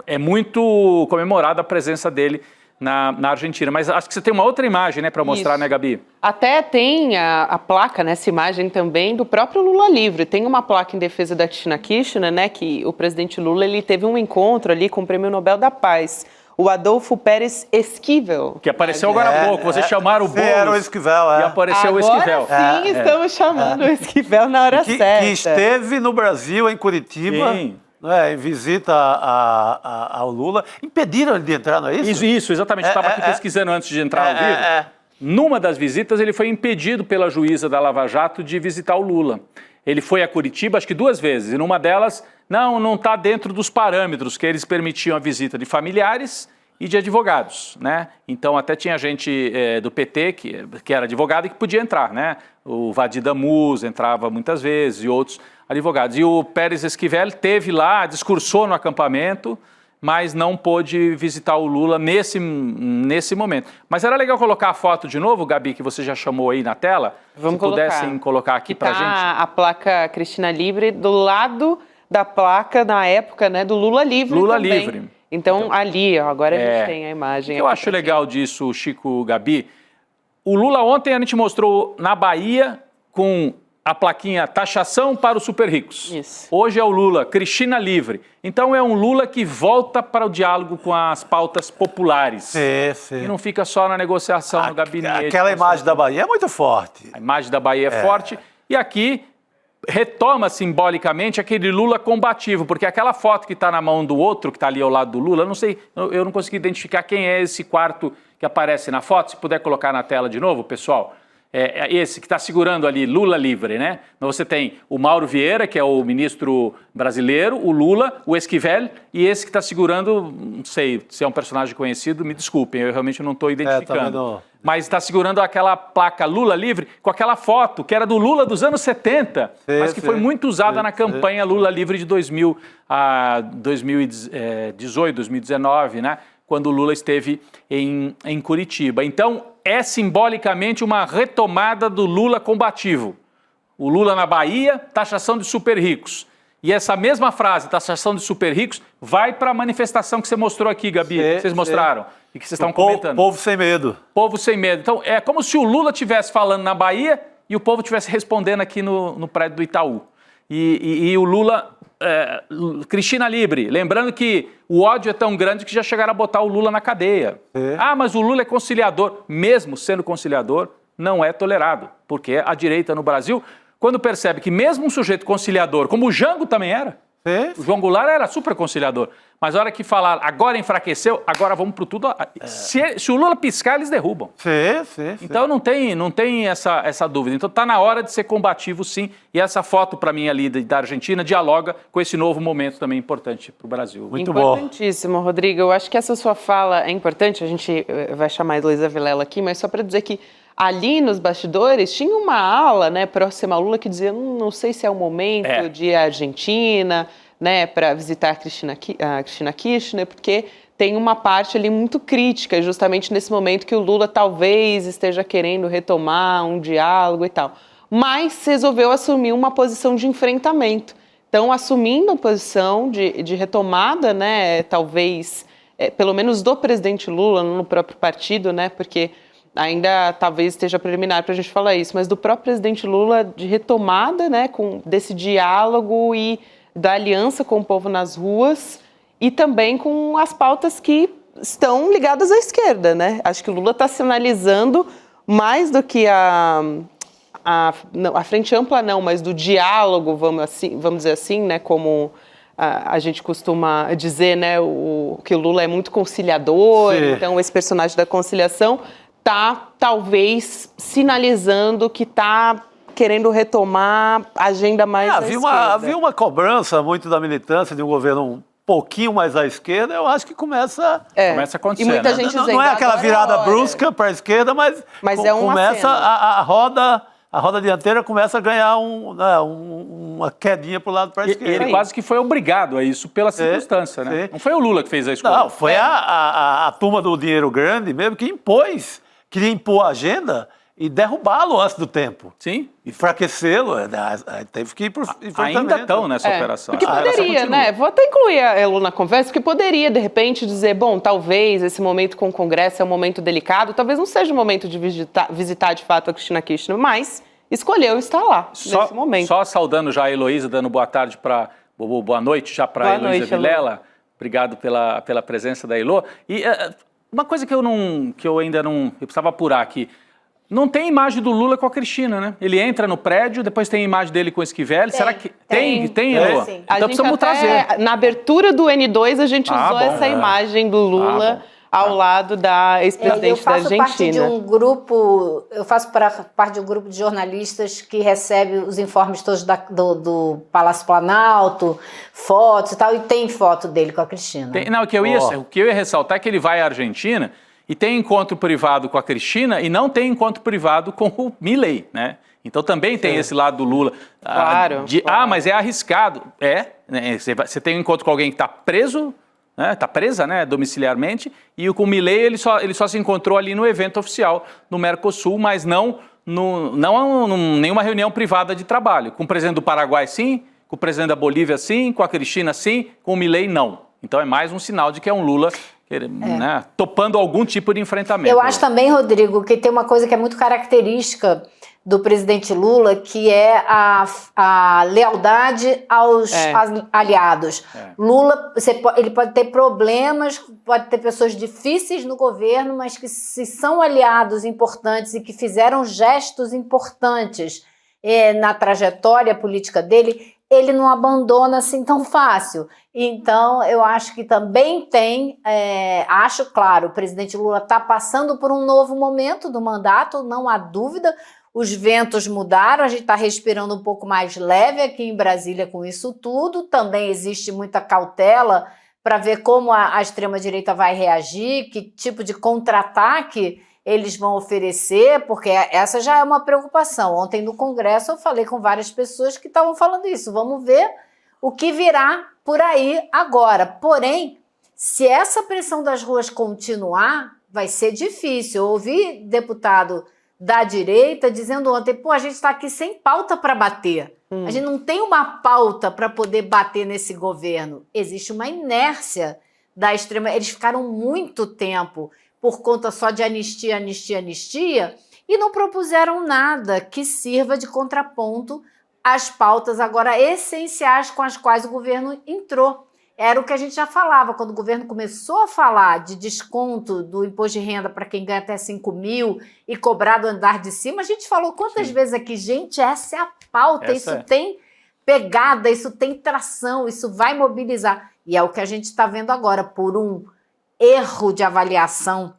é muito comemorada a presença dele na Argentina. Mas acho que você tem uma outra imagem, né, para mostrar, Isso. né, Gabi? Até tem a placa, nessa imagem também, do próprio Lula livre. Tem uma placa em defesa da Cristina Kirchner, né, que o presidente Lula ele teve um encontro ali com o Prêmio Nobel da Paz, o Adolfo Pérez Esquivel. Que apareceu agora há pouco. Vocês chamaram o Boulos. Era o Esquivel, E apareceu o Esquivel. Agora sim, estamos chamando o Esquivel na hora certa. Que esteve no Brasil, em Curitiba, Sim. né, em visita ao Lula. Impediram ele de entrar, não é isso? Isso, exatamente. Estava aqui pesquisando antes de entrar ao vivo. Numa das visitas, ele foi impedido pela juíza da Lava Jato de visitar o Lula. Ele foi a Curitiba, acho que 2 vezes, e numa delas, não está dentro dos parâmetros que eles permitiam a visita de familiares e de advogados, né? Então até tinha gente do PT que era advogado e que podia entrar, né? O Vadir Damus entrava muitas vezes e outros advogados. E o Pérez Esquivel teve lá, discursou no acampamento, mas não pôde visitar o Lula nesse momento. Mas era legal colocar a foto de novo, Gabi, que você já chamou aí na tela. Vamos Se colocar. pudessem colocar aqui pra gente. A placa Cristina Livre do lado da placa, na época, né, do Lula Livre Lula também. Livre. Então, ali, ó, agora a gente tem a imagem. Eu aqui acho pra legal disso, Chico, Gabi. O Lula ontem a gente mostrou na Bahia com a plaquinha taxação para os super ricos. Isso. Hoje é o Lula, Cristina Livre. Então é um Lula que volta para o diálogo com as pautas populares. Sim. E não fica só na negociação, no gabinete. Aquela imagem da Bahia é muito forte. A imagem da Bahia é forte. E aqui retoma simbolicamente aquele Lula combativo, porque aquela foto que está na mão do outro, que está ali ao lado do Lula, eu não consegui identificar quem é esse quarto que aparece na foto. Se puder colocar na tela de novo, pessoal. É esse que está segurando ali, Lula livre, né? Então você tem o Mauro Vieira, que é o ministro brasileiro, o Lula, o Esquivel, e esse que está segurando, não sei se é um personagem conhecido, me desculpem, eu realmente não estou identificando. Mas está segurando aquela placa Lula livre com aquela foto que era do Lula dos anos 70, mas que foi muito usada na campanha Lula livre de 2000 a 2018, 2019, né? Quando o Lula esteve em Curitiba. Então, é simbolicamente uma retomada do Lula combativo. O Lula na Bahia, taxação de super ricos. E essa mesma frase, taxação de super ricos, vai para a manifestação que você mostrou aqui, Gabi, que vocês mostraram e que vocês estão comentando. Povo sem medo. Povo sem medo. Então, é como se o Lula estivesse falando na Bahia e o povo estivesse respondendo aqui no prédio do Itaú. E o Lula... Cristina Livre, lembrando que o ódio é tão grande que já chegaram a botar o Lula na cadeia. Mas o Lula é conciliador. Mesmo sendo conciliador, não é tolerado, porque a direita no Brasil, quando percebe que mesmo um sujeito conciliador, como o Jango também era, o João Goulart era super conciliador, mas a hora que falar agora enfraqueceu, agora vamos pro tudo. Se o Lula piscar, eles derrubam. Então não tem essa dúvida. Então tá na hora de ser combativo, sim. E essa foto para mim ali da Argentina dialoga com esse novo momento também importante para o Brasil. Muito bom. Importantíssimo, Rodrigo. Eu acho que essa sua fala é importante. A gente vai chamar a Heloísa Vilela aqui, mas só para dizer que ali nos bastidores tinha uma ala, né, próxima ao Lula que dizia, não sei se é o momento de ir à Argentina, né, para visitar a Cristina Kirchner, porque tem uma parte ali muito crítica, justamente nesse momento que o Lula talvez esteja querendo retomar um diálogo e tal. Mas resolveu assumir uma posição de enfrentamento. Então, assumindo a posição de retomada, né, talvez, pelo menos do presidente Lula, no próprio partido, né, porque ainda talvez esteja preliminar para a gente falar isso, mas do próprio presidente Lula de retomada, né, desse diálogo e da aliança com o povo nas ruas e também com as pautas que estão ligadas à esquerda, né? Acho que o Lula está sinalizando mais do que a frente ampla não, mas do diálogo, vamos dizer assim, né, como a gente costuma dizer, né, que o Lula é muito conciliador, Sim. Então esse personagem da conciliação está talvez sinalizando que está querendo retomar a agenda mais à esquerda. Havia uma cobrança muito da militância de um governo um pouquinho mais à esquerda, eu acho que começa a acontecer. E muita né? gente não dizendo, é aquela agora virada é a hora. brusca para a esquerda, mas é um começa aceno. a roda dianteira começa a ganhar uma quedinha para o lado para a esquerda. Ele quase que foi obrigado a isso pela circunstância, né? sim. Não foi o Lula que fez a escolha. Não, foi a turma do dinheiro grande mesmo que queria impor a agenda e derrubá-lo antes do tempo. Sim. Enfraquecê-lo, teve que ir para o enfrentamento. Ainda estão nessa operação. Porque A operação poderia, continua. né? Vou até incluir a Elu na conversa, porque poderia, de repente, dizer, bom, talvez esse momento com o Congresso é um momento delicado, talvez não seja o momento de visitar de fato a Cristina Kirchner, mas escolheu estar lá, nesse momento. Só saudando já a Heloísa, dando boa tarde para... Boa noite já para a Heloísa Vilela. Obrigado pela presença da Elo. E uma coisa que eu ainda não... Eu precisava apurar aqui. Não tem imagem do Lula com a Cristina, né? Ele entra no prédio, depois tem a imagem dele com o Esquivel. Será que tem, Elo? Sim. Então precisamos trazer. Na abertura do N2, a gente usou bom. essa imagem do Lula ao lado da ex-presidente da Argentina. Eu faço parte de um grupo, parte de um grupo de jornalistas que recebe os informes todos do Palácio Planalto, fotos e tal, e tem foto dele com a Cristina. O que eu ia ressaltar é que ele vai à Argentina e tem encontro privado com a Cristina e não tem encontro privado com o Milei, né? Então também tem esse lado do Lula. Claro. Mas é arriscado. Né? Você tem um encontro com alguém que está preso, está presa, né, domiciliarmente, e com o Milei ele só se encontrou ali no evento oficial no Mercosul, mas não nenhuma reunião privada de trabalho. Com o presidente do Paraguai, sim, com o presidente da Bolívia, sim, com a Cristina, sim, com o Milei, não. Então é mais um sinal de que é um Lula né, topando algum tipo de enfrentamento. Eu acho também, Rodrigo, que tem uma coisa que é muito característica do presidente Lula, que é a lealdade aos aliados. Lula, ele pode ter problemas, pode ter pessoas difíceis no governo, mas que se são aliados importantes e que fizeram gestos importantes na trajetória política dele, ele não abandona assim tão fácil. Então, eu acho que também tem, claro, o presidente Lula está passando por um novo momento do mandato, não há dúvida, os ventos mudaram, a gente está respirando um pouco mais leve aqui em Brasília com isso tudo, também existe muita cautela para ver como a extrema-direita vai reagir, que tipo de contra-ataque eles vão oferecer, porque essa já é uma preocupação. Ontem no Congresso eu falei com várias pessoas que estavam falando isso. Vamos ver o que virá por aí agora. Porém, se essa pressão das ruas continuar, vai ser difícil. Eu ouvi deputado da direita dizendo ontem, a gente está aqui sem pauta para bater. A gente não tem uma pauta para poder bater nesse governo. Existe uma inércia da extrema... Eles ficaram muito tempo por conta só de anistia, e não propuseram nada que sirva de contraponto às pautas agora essenciais com as quais o governo entrou. Era o que a gente já falava, quando o governo começou a falar de desconto do imposto de renda para quem ganha até 5 mil e cobrar do andar de cima, a gente falou quantas vezes aqui, gente, essa é a pauta, tem pegada, isso tem tração, isso vai mobilizar. E é o que a gente está vendo agora, por um erro de avaliação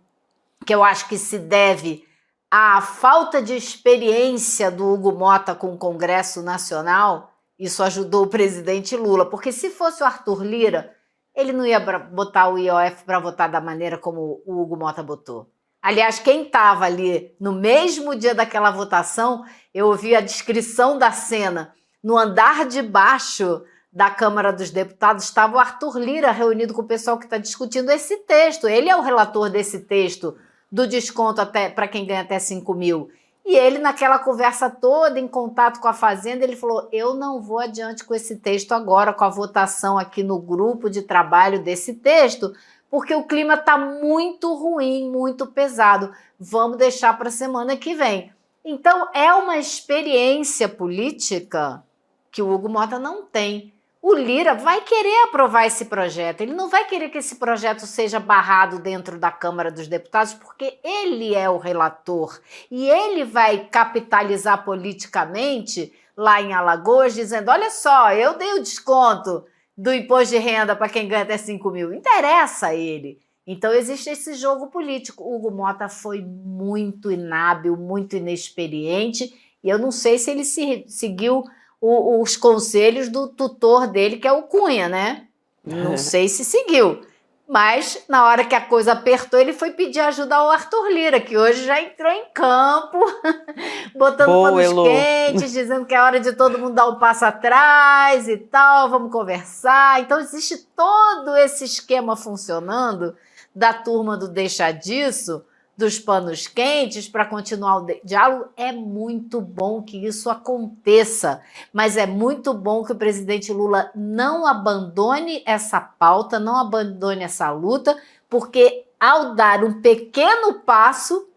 que eu acho que se deve à falta de experiência do Hugo Mota com o Congresso Nacional. Isso ajudou o presidente Lula, porque se fosse o Arthur Lira, ele não ia botar o IOF para votar da maneira como o Hugo Mota botou. Aliás, quem estava ali no mesmo dia daquela votação, eu ouvi a descrição da cena. No andar de baixo da Câmara dos Deputados estava o Arthur Lira reunido com o pessoal que está discutindo esse texto. Ele é o relator desse texto do desconto para quem ganha até 5 mil. E ele, naquela conversa toda, em contato com a Fazenda, ele falou, eu não vou adiante com esse texto agora, com a votação aqui no grupo de trabalho desse texto, porque o clima está muito ruim, muito pesado. Vamos deixar para a semana que vem. Então, é uma experiência política que o Hugo Mota não tem. O Lira vai querer aprovar esse projeto, ele não vai querer que esse projeto seja barrado dentro da Câmara dos Deputados, porque ele é o relator e ele vai capitalizar politicamente lá em Alagoas, dizendo, olha só, eu dei o desconto do imposto de renda para quem ganha até 5 mil, interessa a ele. Então existe esse jogo político. O Hugo Mota foi muito inábil, muito inexperiente, e eu não sei se ele seguiu os conselhos do tutor dele, que é o Cunha, né? Não sei se seguiu. Mas, na hora que a coisa apertou, ele foi pedir ajuda ao Arthur Lira, que hoje já entrou em campo, botando panos quentes, dizendo que é hora de todo mundo dar um passo atrás e tal, vamos conversar. Então, existe todo esse esquema funcionando da turma do deixa disso, dos panos quentes, para continuar o diálogo. É muito bom que isso aconteça, mas é muito bom que o presidente Lula não abandone essa pauta, não abandone essa luta, porque ao dar um pequeno passo,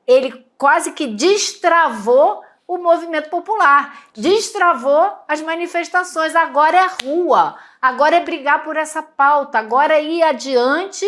ele quase que destravou o movimento popular, destravou as manifestações. Agora é rua, agora é brigar por essa pauta, agora é ir adiante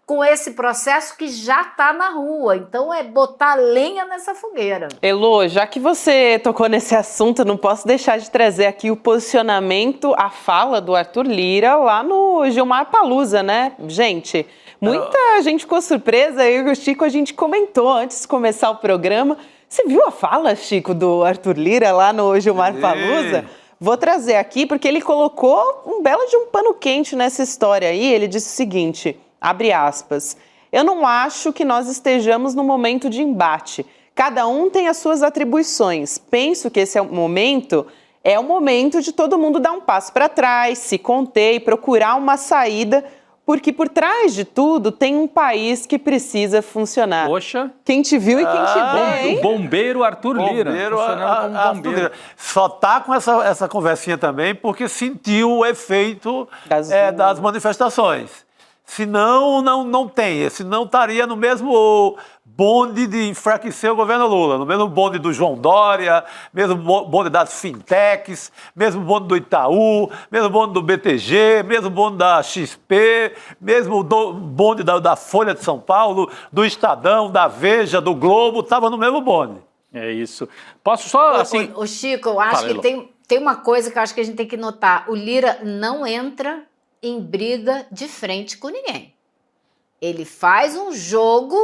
com esse processo que já está na rua. Então é botar lenha nessa fogueira. Elô, já que você tocou nesse assunto, não posso deixar de trazer aqui o posicionamento, a fala do Arthur Lira lá no Gilmar Palusa, né? Gente, muita gente ficou surpresa, eu e o Chico, a gente comentou antes de começar o programa. Você viu a fala, Chico, do Arthur Lira lá no Gilmar Palusa? Vou trazer aqui porque ele colocou um belo de um pano quente nessa história aí. Ele disse o seguinte... Abre aspas, eu não acho que nós estejamos no momento de embate. Cada um tem as suas atribuições. Penso que esse é o momento de todo mundo dar um passo para trás, se conter e procurar uma saída, porque por trás de tudo tem um país que precisa funcionar. Poxa. Quem te viu e quem te vê, hein? O bombeiro Arthur Lira. Funcionando como bombeiro. Só tá com essa conversinha também porque sentiu o efeito das manifestações. Senão, não tem. Senão estaria no mesmo bonde de enfraquecer o governo Lula, no mesmo bonde do João Dória, mesmo bonde das fintechs, mesmo bonde do Itaú, mesmo bonde do BTG, mesmo bonde da XP, mesmo bonde da Folha de São Paulo, do Estadão, da Veja, do Globo, estava no mesmo bonde. É isso. Posso só, assim... O Chico, eu acho que tem uma coisa que eu acho que a gente tem que notar. O Lira não entra em briga de frente com ninguém. Ele faz um jogo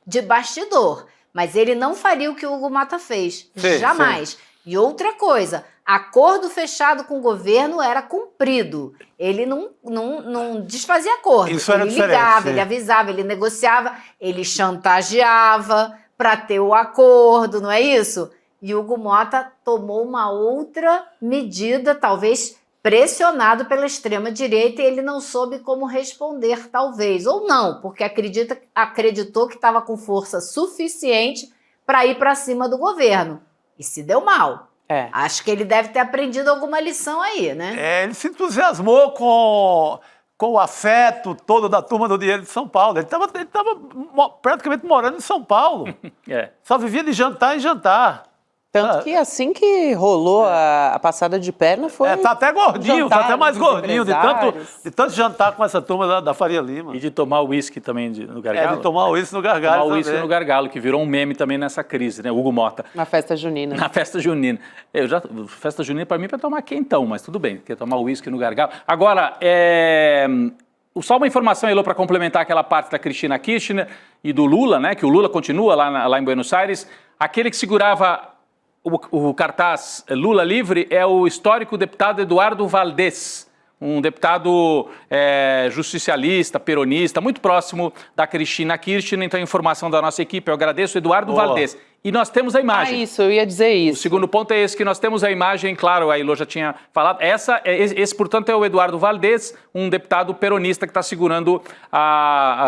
de bastidor, mas ele não faria o que o Hugo Mota fez. Sim, jamais. Sim. E outra coisa, acordo fechado com o governo era cumprido. Ele não desfazia acordo. Isso ele ligava, ele avisava, ele negociava, ele chantageava para ter o acordo, não é isso? E o Hugo Mota tomou uma outra medida, talvez pressionado pela extrema-direita, e ele não soube como responder, talvez. Ou não, porque acreditou que estava com força suficiente para ir para cima do governo. E se deu mal. Acho que ele deve ter aprendido alguma lição aí, né? Ele se entusiasmou com o afeto todo da turma do Dinheiro de São Paulo. Ele estava praticamente morando em São Paulo. Só vivia de jantar em jantar. Tanto que assim que rolou a passada de perna foi... tá até gordinho, tá até mais gordinho de tanto jantar com essa turma da Faria Lima. E de tomar uísque também no gargalo. De tomar uísque no gargalo. Tomar uísque no gargalo, que virou um meme também nessa crise, né? Hugo Mota. Na festa junina. Na festa junina. Festa junina para mim é para tomar quentão, mas tudo bem, quer tomar uísque no gargalo. Agora, só uma informação, Elô, para complementar aquela parte da Cristina Kirchner e do Lula, né? Que o Lula continua lá em Buenos Aires. Aquele que segurava o cartaz Lula livre é o histórico deputado Eduardo Valdez, um deputado justicialista, peronista, muito próximo da Cristina Kirchner. Então, informação da nossa equipe, eu agradeço, Eduardo Valdez. E nós temos a imagem. Isso, eu ia dizer isso. O segundo ponto é esse, que nós temos a imagem, claro, a Ilô já tinha falado. Esse, portanto, é o Eduardo Valdez, um deputado peronista que está segurando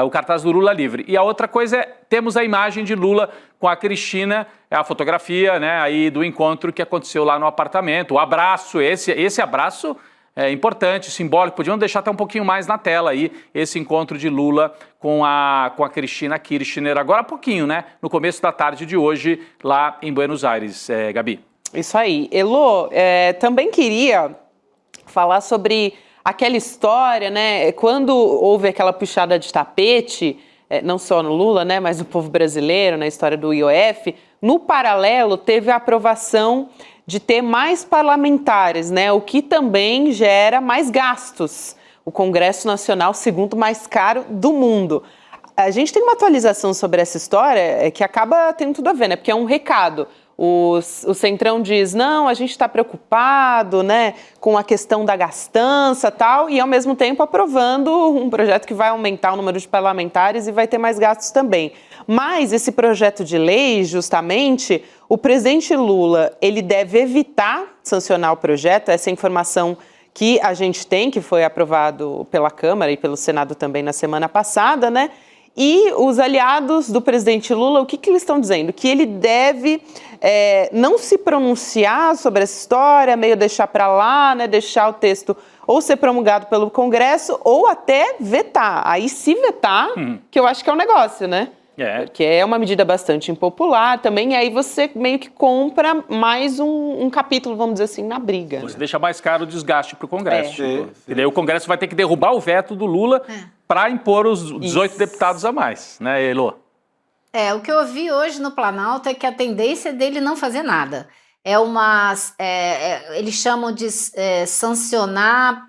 o cartaz do Lula livre. E a outra coisa é, temos a imagem de Lula com a Cristina, a fotografia, né, aí do encontro que aconteceu lá no apartamento. O abraço, esse abraço é importante, simbólico. Podiam deixar até um pouquinho mais na tela aí, esse encontro de Lula com a Cristina Kirchner, agora há pouquinho, né? No começo da tarde de hoje, lá em Buenos Aires, Gabi. Isso aí. Elô, também queria falar sobre aquela história, né? Quando houve aquela puxada de tapete, não só no Lula, né? Mas no povo brasileiro, na história do IOF, no paralelo teve a aprovação de ter mais parlamentares, né? O que também gera mais gastos. O Congresso Nacional, segundo mais caro do mundo. A gente tem uma atualização sobre essa história que acaba tendo tudo a ver, né? Porque é um recado. O Centrão diz, não, a gente está preocupado, né, com a questão da gastança e tal, e ao mesmo tempo aprovando um projeto que vai aumentar o número de parlamentares e vai ter mais gastos também. Mas esse projeto de lei, justamente, o presidente Lula, ele deve evitar sancionar o projeto, essa informação que a gente tem, que foi aprovado pela Câmara e pelo Senado também na semana passada, né? E os aliados do presidente Lula, o que eles estão dizendo? Que ele deve não se pronunciar sobre essa história, meio deixar para lá, né, deixar o texto ou ser promulgado pelo Congresso ou até vetar. Aí se vetar, que eu acho que é um negócio, né? Porque é uma medida bastante impopular também, e aí você meio que compra mais um capítulo, vamos dizer assim, na briga. Você deixa mais caro o desgaste para o Congresso. E daí o Congresso vai ter que derrubar o veto do Lula para impor os 18 deputados a mais, né, Elô? O que eu ouvi hoje no Planalto é que a tendência dele não fazer nada. Eles chamam de sancionar...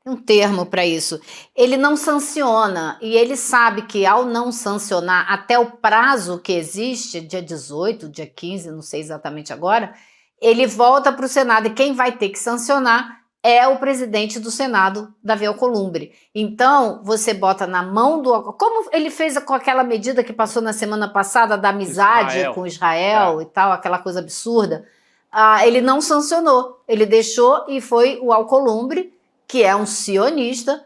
um termo para isso. Ele não sanciona e ele sabe que ao não sancionar até o prazo que existe, dia 18, dia 15, não sei exatamente agora, ele volta para o Senado e quem vai ter que sancionar é o presidente do Senado, Davi Alcolumbre. Então, você bota na mão do... Como ele fez com aquela medida que passou na semana passada da amizade com Israel e tal, aquela coisa absurda, ele não sancionou. Ele deixou e foi o Alcolumbre, que é um sionista,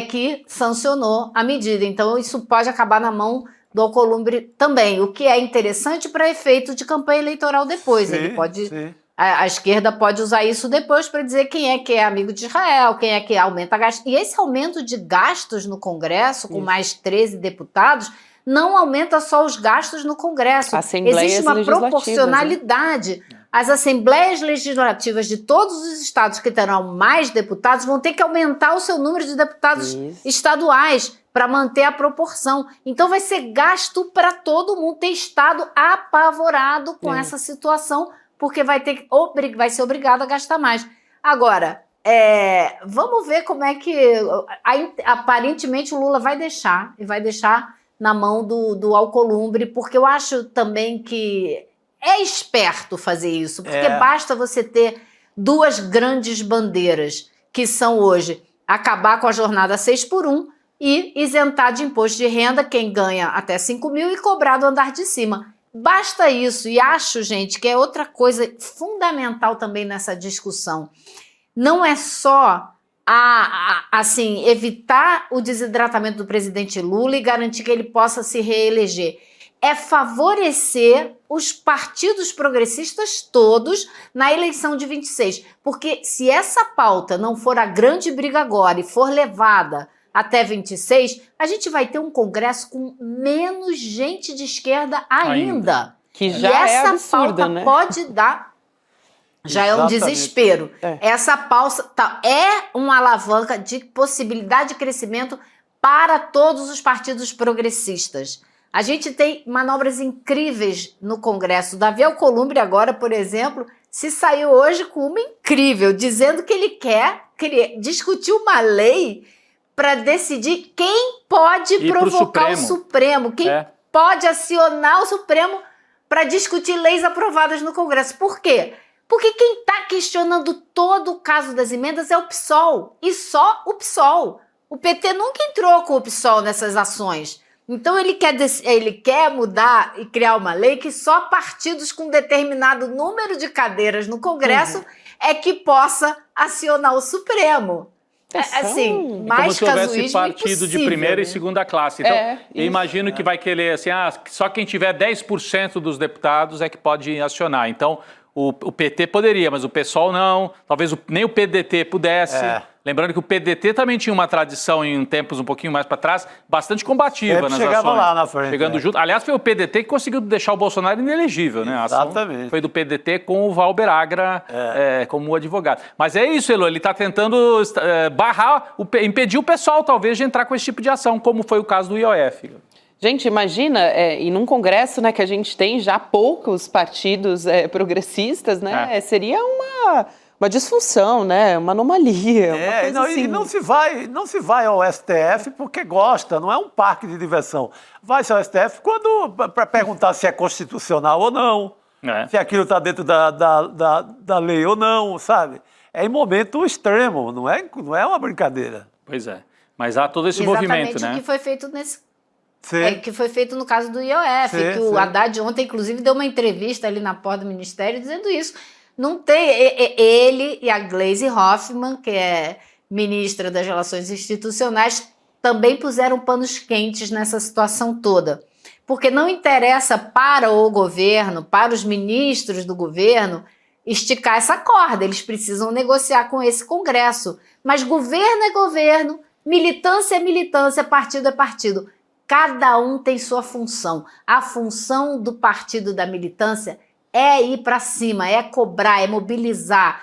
que sancionou a medida. Então, isso pode acabar na mão do Alcolumbre também, o que é interessante para efeito de campanha eleitoral depois. Sim, ele pode, a esquerda pode usar isso depois para dizer quem é que é amigo de Israel, quem é que aumenta gastos. E esse aumento de gastos no Congresso, com mais 13 deputados, não aumenta só os gastos no Congresso. Existe uma proporcionalidade. Né? As assembleias legislativas de todos os estados que terão mais deputados vão ter que aumentar o seu número de deputados estaduais para manter a proporção. Então vai ser gasto para todo mundo. Tem estado apavorado com essa situação, porque vai ser obrigado a gastar mais. Agora, vamos ver como é que... Aparentemente o Lula vai deixar na mão do Alcolumbre, porque eu acho também que é esperto fazer isso, porque basta você ter duas grandes bandeiras, que são hoje acabar com a jornada 6x1 e isentar de imposto de renda quem ganha até 5 mil e cobrar do andar de cima. Basta isso, e acho, gente, que é outra coisa fundamental também nessa discussão. Não é só assim, evitar o desidratamento do presidente Lula e garantir que ele possa se reeleger. É favorecer os partidos progressistas todos na eleição de 26. Porque se essa pauta não for a grande briga agora e for levada até 26, a gente vai ter um Congresso com menos gente de esquerda ainda. Que já é absurdo, pauta, né? Pode dar... Já é um desespero. Essa pausa é uma alavanca de possibilidade de crescimento para todos os partidos progressistas. A gente tem manobras incríveis no Congresso. Davi Alcolumbre agora, por exemplo, se saiu hoje com uma incrível, dizendo que ele quer discutir uma lei para decidir quem pode provocar o Supremo, quem pode acionar o Supremo para discutir leis aprovadas no Congresso. Por quê? Porque quem está questionando todo o caso das emendas é o PSOL, e só o PSOL. O PT nunca entrou com o PSOL nessas ações. Então ele quer mudar e criar uma lei que só partidos com determinado número de cadeiras no Congresso é que possa acionar o Supremo. Assim, mais como se houvesse casuísmo partido impossível, de primeira né? e segunda classe. Então, eu imagino que vai querer assim, só quem tiver 10% dos deputados é que pode acionar. Então, o PT poderia, mas o PSOL não, talvez nem o PDT pudesse. Lembrando que o PDT também tinha uma tradição em tempos um pouquinho mais para trás, bastante combativa Sempre nas chegava ações. lá na frente, Chegando junto. Aliás, foi o PDT que conseguiu deixar o Bolsonaro inelegível, né? A ação Exatamente. foi do PDT com o Valber Agra como advogado. Mas é isso, Elô, ele está tentando barrar, impedir o pessoal, talvez, de entrar com esse tipo de ação, como foi o caso do IOF. Gente, imagina, e num Congresso, né, que a gente tem já poucos partidos progressistas, né, seria uma disfunção, né, uma anomalia, uma coisa assim. E não se vai ao STF porque gosta, não é um parque de diversão. Vai-se ao STF para perguntar se é constitucional ou não, se aquilo está dentro da lei ou não, sabe? É em momento extremo, não é uma brincadeira. Pois é, mas há todo esse Exatamente movimento, né? o que foi feito Sim. que foi feito no caso do IOF, que o Haddad ontem, inclusive, deu uma entrevista ali na porta do Ministério dizendo isso. Não tem... Ele e a Gleisi Hoffmann, que é ministra das Relações Institucionais, também puseram panos quentes nessa situação toda. Porque não interessa para o governo, para os ministros do governo, esticar essa corda. Eles precisam negociar com esse Congresso. Mas governo é governo, militância é militância, partido é partido. Cada um tem sua função. A função do partido da militância é ir para cima, é cobrar, é mobilizar,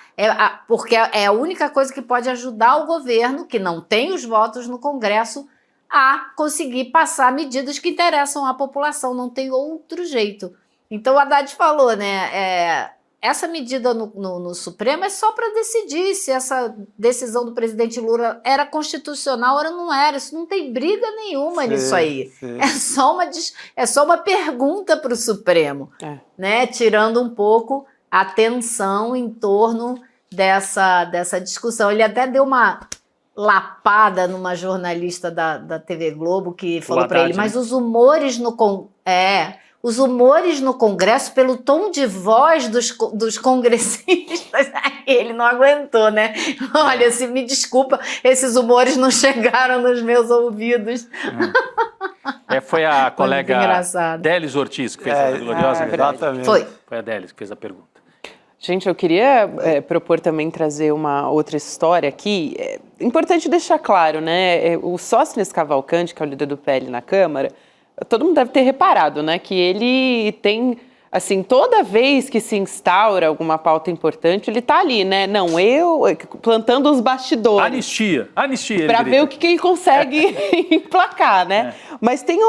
porque é a única coisa que pode ajudar o governo, que não tem os votos no Congresso, a conseguir passar medidas que interessam à população. Não tem outro jeito. Então o Haddad falou, né? Essa medida no Supremo é só para decidir se essa decisão do presidente Lula era constitucional ou não era. Isso não tem briga nenhuma nisso aí. É só uma pergunta para o Supremo, né? Tirando um pouco a tensão em torno dessa discussão. Ele até deu uma lapada numa jornalista da TV Globo que falou para ele, mas os humores no Congresso, pelo tom de voz dos congressistas, ele não aguentou, né? Olha, me desculpa, esses humores não chegaram nos meus ouvidos. Foi a colega Délis Ortiz que fez a gloriosa. Exatamente. Foi a Délis que fez a pergunta. Gente, eu queria propor também trazer uma outra história aqui. É importante deixar claro, né? O Sóstenes Cavalcanti, que é o líder do PL na Câmara, todo mundo deve ter reparado, né, que ele tem, assim, toda vez que se instaura alguma pauta importante, ele tá ali, né, plantando os bastidores. Anistia. Para ver o que ele consegue emplacar, né. Mas tem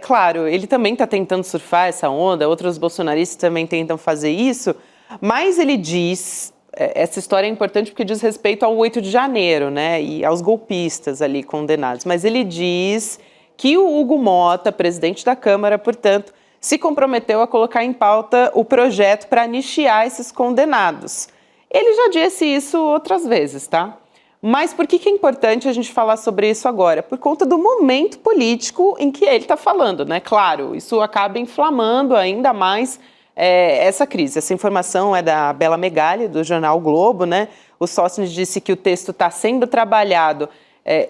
claro, ele também tá tentando surfar essa onda, outros bolsonaristas também tentam fazer isso, mas ele diz, essa história é importante porque diz respeito ao 8 de janeiro, né, e aos golpistas ali condenados, mas ele diz que o Hugo Mota, presidente da Câmara, portanto, se comprometeu a colocar em pauta o projeto para anistiar esses condenados. Ele já disse isso outras vezes, tá? Mas por que é importante a gente falar sobre isso agora? Por conta do momento político em que ele está falando, né? Claro, isso acaba inflamando ainda mais essa crise. Essa informação é da Bela Megali, do jornal o Globo, né? O Sóstenes disse que o texto está sendo trabalhado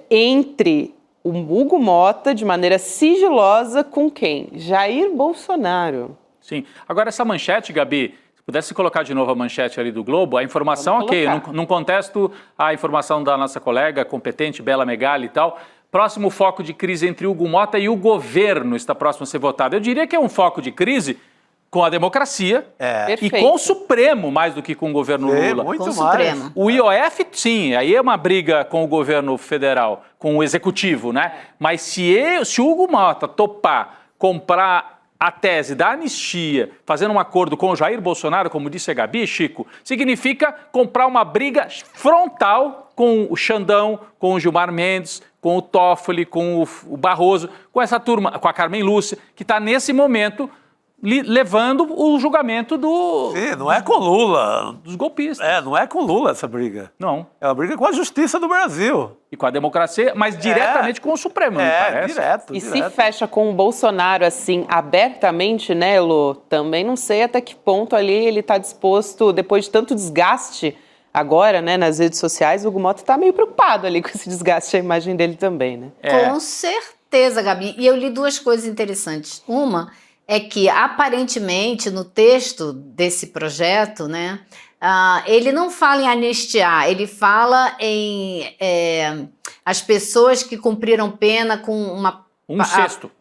entre o Hugo Mota, de maneira sigilosa, com quem? Jair Bolsonaro. Sim. Agora, essa manchete, Gabi, se pudesse colocar de novo a manchete ali do Globo, a informação, ok, não contesto a informação da nossa colega competente, Bela Megali e tal. Próximo foco de crise entre Hugo Mota e o governo está próximo a ser votado. Eu diria que é um foco de crise com a democracia e com o Supremo, mais do que com o governo Lula. Muito com o mais. Supremo. O IOF, sim, aí é uma briga com o governo federal, com o executivo, né? Mas se o Hugo Mota topar comprar a tese da anistia, fazendo um acordo com o Jair Bolsonaro, como disse a Gabi, Chico, significa comprar uma briga frontal com o Xandão, com o Gilmar Mendes, com o Toffoli, com o Barroso, com essa turma, com a Carmen Lúcia, que está nesse momento levando o julgamento Sim, não é com Lula. dos golpistas. Não é com Lula essa briga. Não. É uma briga com a justiça do Brasil. E com a democracia, mas diretamente com o Supremo, me parece. Direto. E se fecha com o Bolsonaro, assim, abertamente, né, Elô? Também não sei até que ponto ali ele está disposto, depois de tanto desgaste agora, né, nas redes sociais, o Hugo Mota está meio preocupado ali com esse desgaste, a imagem dele também, né? Com certeza, Gabi. E eu li duas coisas interessantes. Uma é que, aparentemente, no texto desse projeto, né, ele não fala em anistiar, ele fala em as pessoas que cumpriram pena com uma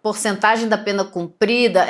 porcentagem da pena cumprida,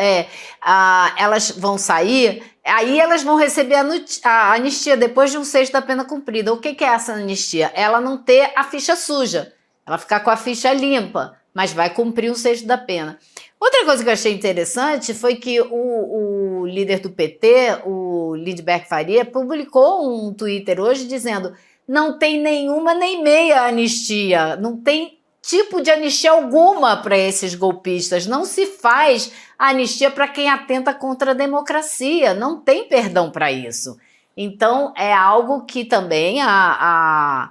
elas vão sair, aí elas vão receber a anistia depois de 1/6 da pena cumprida. O que é essa anistia? Ela não ter a ficha suja, ela ficar com a ficha limpa, mas vai cumprir 1/6 da pena. Outra coisa que eu achei interessante foi que o líder do PT, o Lindbergh Faria, publicou um Twitter hoje dizendo: não tem nenhuma nem meia anistia, não tem tipo de anistia alguma para esses golpistas, não se faz anistia para quem atenta contra a democracia, não tem perdão para isso. Então é algo que também a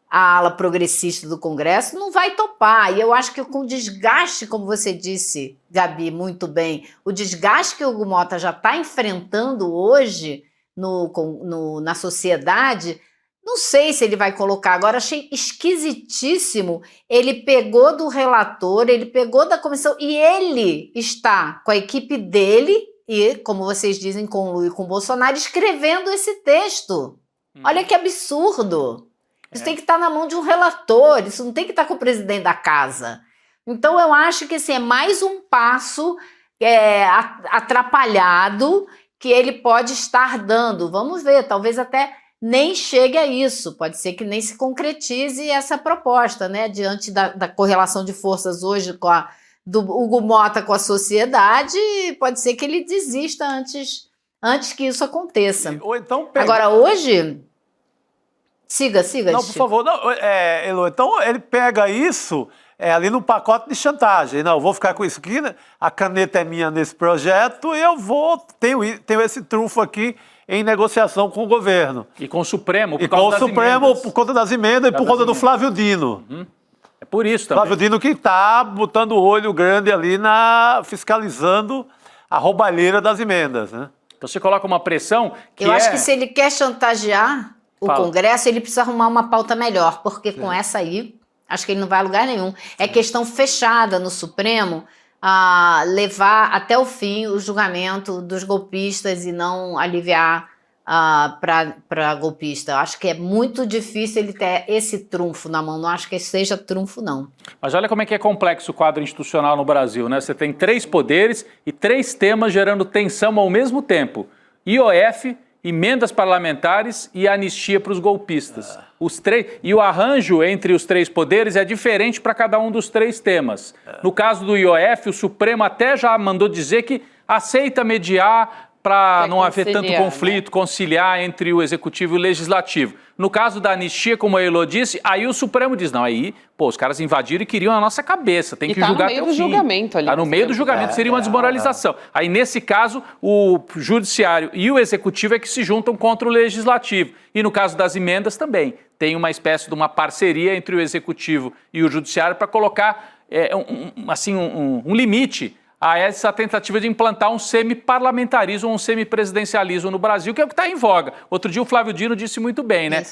ala progressista do Congresso não vai topar. E eu acho que com o desgaste, como você disse, Gabi, muito bem, o desgaste que o Hugo Mota já está enfrentando hoje na sociedade, não sei se ele vai colocar. Agora, achei esquisitíssimo. Ele pegou do relator, ele pegou da comissão e ele está com a equipe dele e, como vocês dizem, com o Lula e com o Bolsonaro, escrevendo esse texto. Olha que absurdo. Isso tem que estar na mão de um relator, isso não tem que estar com o presidente da casa. Então, eu acho que assim, é mais um passo atrapalhado que ele pode estar dando. Vamos ver, talvez até nem chegue a isso. Pode ser que nem se concretize essa proposta, né? Diante da correlação de forças hoje do Hugo Mota com a sociedade, pode ser que ele desista antes que isso aconteça. Ou então Agora, hoje... Siga, não, por favor. Não, Elô, então ele pega isso ali no pacote de chantagem. Não, eu vou ficar com isso aqui, né? A caneta é minha nesse projeto e eu tenho esse trunfo aqui em negociação com o governo. E com o Supremo, por conta das emendas e por conta do Flávio Dino. É por isso também. Flávio Dino que está botando o olho grande ali fiscalizando a roubalheira das emendas, né? Então você coloca uma pressão que eu acho que se ele quer chantagear o Congresso, ele precisa arrumar uma pauta melhor, porque com essa aí, acho que ele não vai a lugar nenhum. É questão fechada no Supremo a levar até o fim o julgamento dos golpistas e não aliviar para golpista. Eu acho que é muito difícil ele ter esse trunfo na mão, não acho que seja trunfo, não. Mas olha como é que é complexo o quadro institucional no Brasil, né? Você tem 3 poderes e 3 temas gerando tensão ao mesmo tempo. IOF, emendas parlamentares e anistia para os golpistas. Os 3, e o arranjo entre os 3 poderes é diferente para cada um dos 3 temas. No caso do IOF, o Supremo até já mandou dizer que aceita mediar para não haver tanto conflito, né? Conciliar entre o Executivo e o Legislativo. No caso da anistia, como a Elô disse, aí o Supremo diz, não, aí, os caras invadiram e queriam a nossa cabeça, tem que julgar até o fim. Está no meio do julgamento ali. Está no meio do julgamento, seria uma desmoralização. Aí, nesse caso, o Judiciário e o Executivo é que se juntam contra o Legislativo. E no caso das emendas também, tem uma espécie de uma parceria entre o Executivo e o Judiciário para colocar um limite a essa tentativa de implantar um semi-parlamentarismo, um semi-presidencialismo no Brasil, que é o que está em voga. Outro dia o Flávio Dino disse muito bem, né?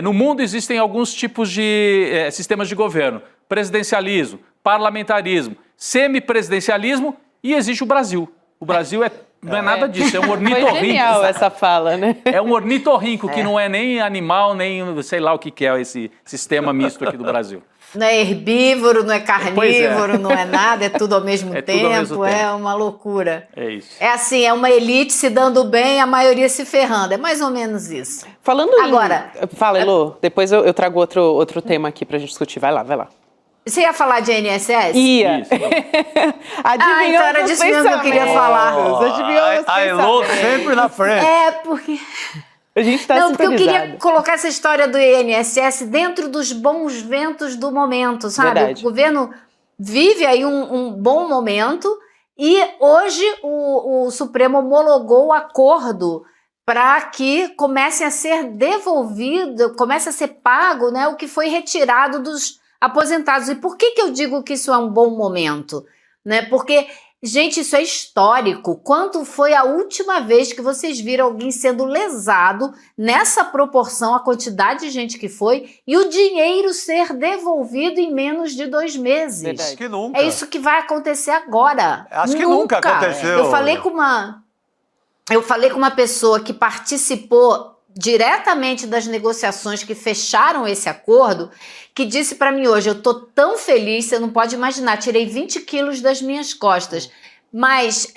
No mundo existem alguns tipos de sistemas de governo. Presidencialismo, parlamentarismo, semi-presidencialismo e existe o Brasil. O Brasil não é nada disso, é um ornitorrinco. Foi genial essa fala, né? É um ornitorrinco que não é nem animal, nem sei lá o que é esse sistema misto aqui do Brasil. Não é herbívoro, não é carnívoro, não é nada, é tudo ao mesmo tempo, é uma loucura. É isso. É assim, é uma elite se dando bem, a maioria se ferrando, é mais ou menos isso. Falando agora, fala, Elô, depois eu trago outro tema aqui pra gente discutir, vai lá. Você ia falar de INSS? Ia. Então era disso mesmo que eu queria falar. A Elô sempre na frente. Porque... A gente está Não, porque eu queria colocar essa história do INSS dentro dos bons ventos do momento, sabe? Verdade. O governo vive aí um bom momento E hoje o Supremo homologou o acordo para que comece a ser devolvido, comece a ser pago, né, o que foi retirado dos aposentados. E por que eu digo que isso é um bom momento? Né? Porque, gente, isso é histórico. Quando foi a última vez que vocês viram alguém sendo lesado nessa proporção, a quantidade de gente que foi, e o dinheiro ser devolvido em menos de 2 meses? Verdade. Acho que nunca. É isso que vai acontecer agora. Acho que nunca aconteceu. Eu falei com uma pessoa que participou diretamente das negociações que fecharam esse acordo, que disse para mim hoje, eu tô tão feliz, você não pode imaginar, tirei 20 quilos das minhas costas. Mas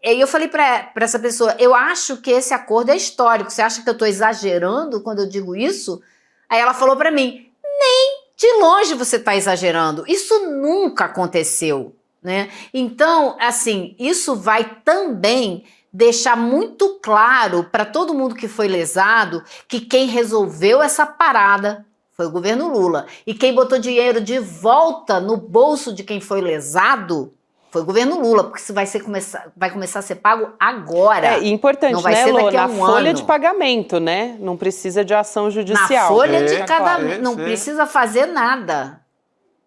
eu falei para essa pessoa, eu acho que esse acordo é histórico, você acha que eu tô exagerando quando eu digo isso? Aí ela falou para mim, nem de longe você tá exagerando, isso nunca aconteceu, né? Então, assim, isso vai também deixar muito claro para todo mundo que foi lesado que quem resolveu essa parada foi o governo Lula. E quem botou dinheiro de volta no bolso de quem foi lesado foi o governo Lula, porque isso vai começar a ser pago agora. E importante, não vai né, ser Lô? daqui a Na um folha ano. de pagamento, né? Não precisa de ação judicial. Na folha de Sim, cada... Não sim. precisa fazer nada.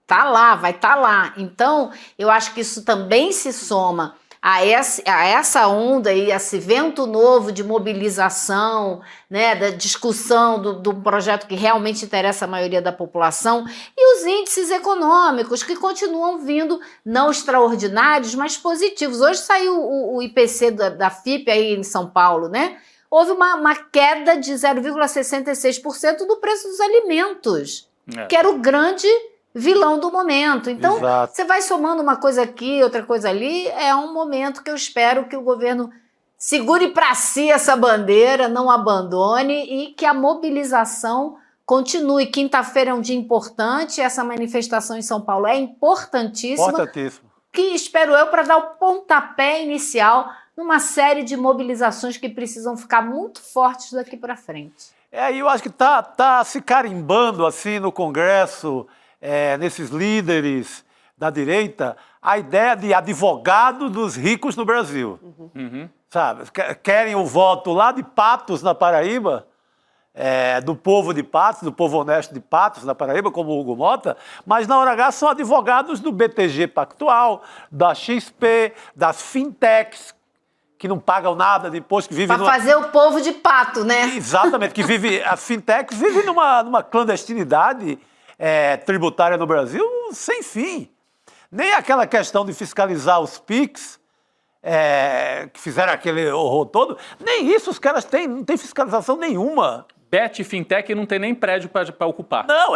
Tá lá, vai estar lá. Então, eu acho que isso também se soma a essa onda aí, esse vento novo de mobilização, né, da discussão do projeto que realmente interessa a maioria da população, e os índices econômicos que continuam vindo, não extraordinários, mas positivos. Hoje saiu o IPC da FIPE aí em São Paulo, né? Houve uma queda de 0,66% do preço dos alimentos, que era o grande vilão do momento. Então, Exato. você vai somando uma coisa aqui, outra coisa ali, é um momento que eu espero que o governo segure para si essa bandeira, não abandone e que a mobilização continue. Quinta-feira é um dia importante, essa manifestação em São Paulo é importantíssima, Importantíssimo. que espero eu para dar o pontapé inicial numa série de mobilizações que precisam ficar muito fortes daqui para frente. E eu acho que tá se carimbando assim no Congresso, nesses líderes da direita, a ideia de advogado dos ricos no Brasil. Sabe? Querem o voto lá de Patos, na Paraíba, do povo de Patos, do povo honesto de Patos, na Paraíba, como o Hugo Mota, mas na hora H são advogados do BTG Pactual, da XP, das fintechs, que não pagam nada depois, que vivem Para fazer o povo de pato, né? Exatamente, que vive, as fintechs vivem numa clandestinidade tributária no Brasil sem fim. Nem aquela questão de fiscalizar os PIX, que fizeram aquele horror todo, nem isso os caras têm, não tem fiscalização nenhuma. Bet Fintech não tem nem prédio para ocupar. Não,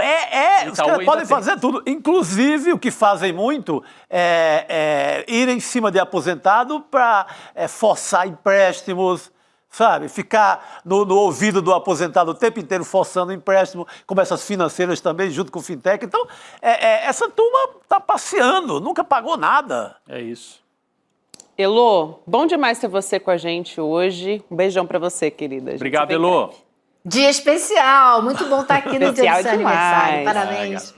os caras podem fazer tudo. Inclusive, o que fazem muito é ir em cima de aposentado para forçar empréstimos, sabe? Ficar no ouvido do aposentado o tempo inteiro forçando empréstimo, como essas financeiras também, junto com o fintech. Então, essa turma está passeando, nunca pagou nada. É isso. Elô, bom demais ter você com a gente hoje. Um beijão pra você, querida. Obrigado, Elô. Dia especial, muito bom estar aqui no dia do seu aniversário. Parabéns.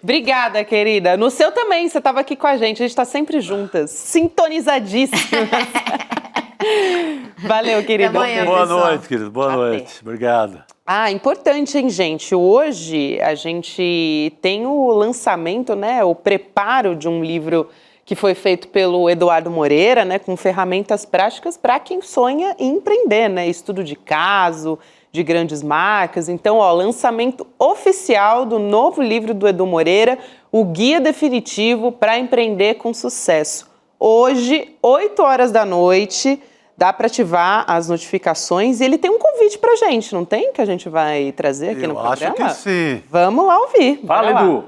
Obrigada, querida. No seu também, você estava aqui com a gente está sempre juntas, sintonizadíssimas. Valeu, querida. Até amanhã, Boa pessoal. noite, querido. Boa noite. Obrigado. Importante, hein, gente? Hoje a gente tem o lançamento, né, o preparo de um livro que foi feito pelo Eduardo Moreira, né, com ferramentas práticas para quem sonha em empreender, né, estudo de caso, de grandes marcas. Então, lançamento oficial do novo livro do Edu Moreira, o Guia Definitivo para Empreender com Sucesso. Hoje, 20h, dá para ativar as notificações e ele tem um convite pra gente, não tem? Que a gente vai trazer aqui no programa? Eu acho que sim. Vamos lá ouvir. Fala, Edu.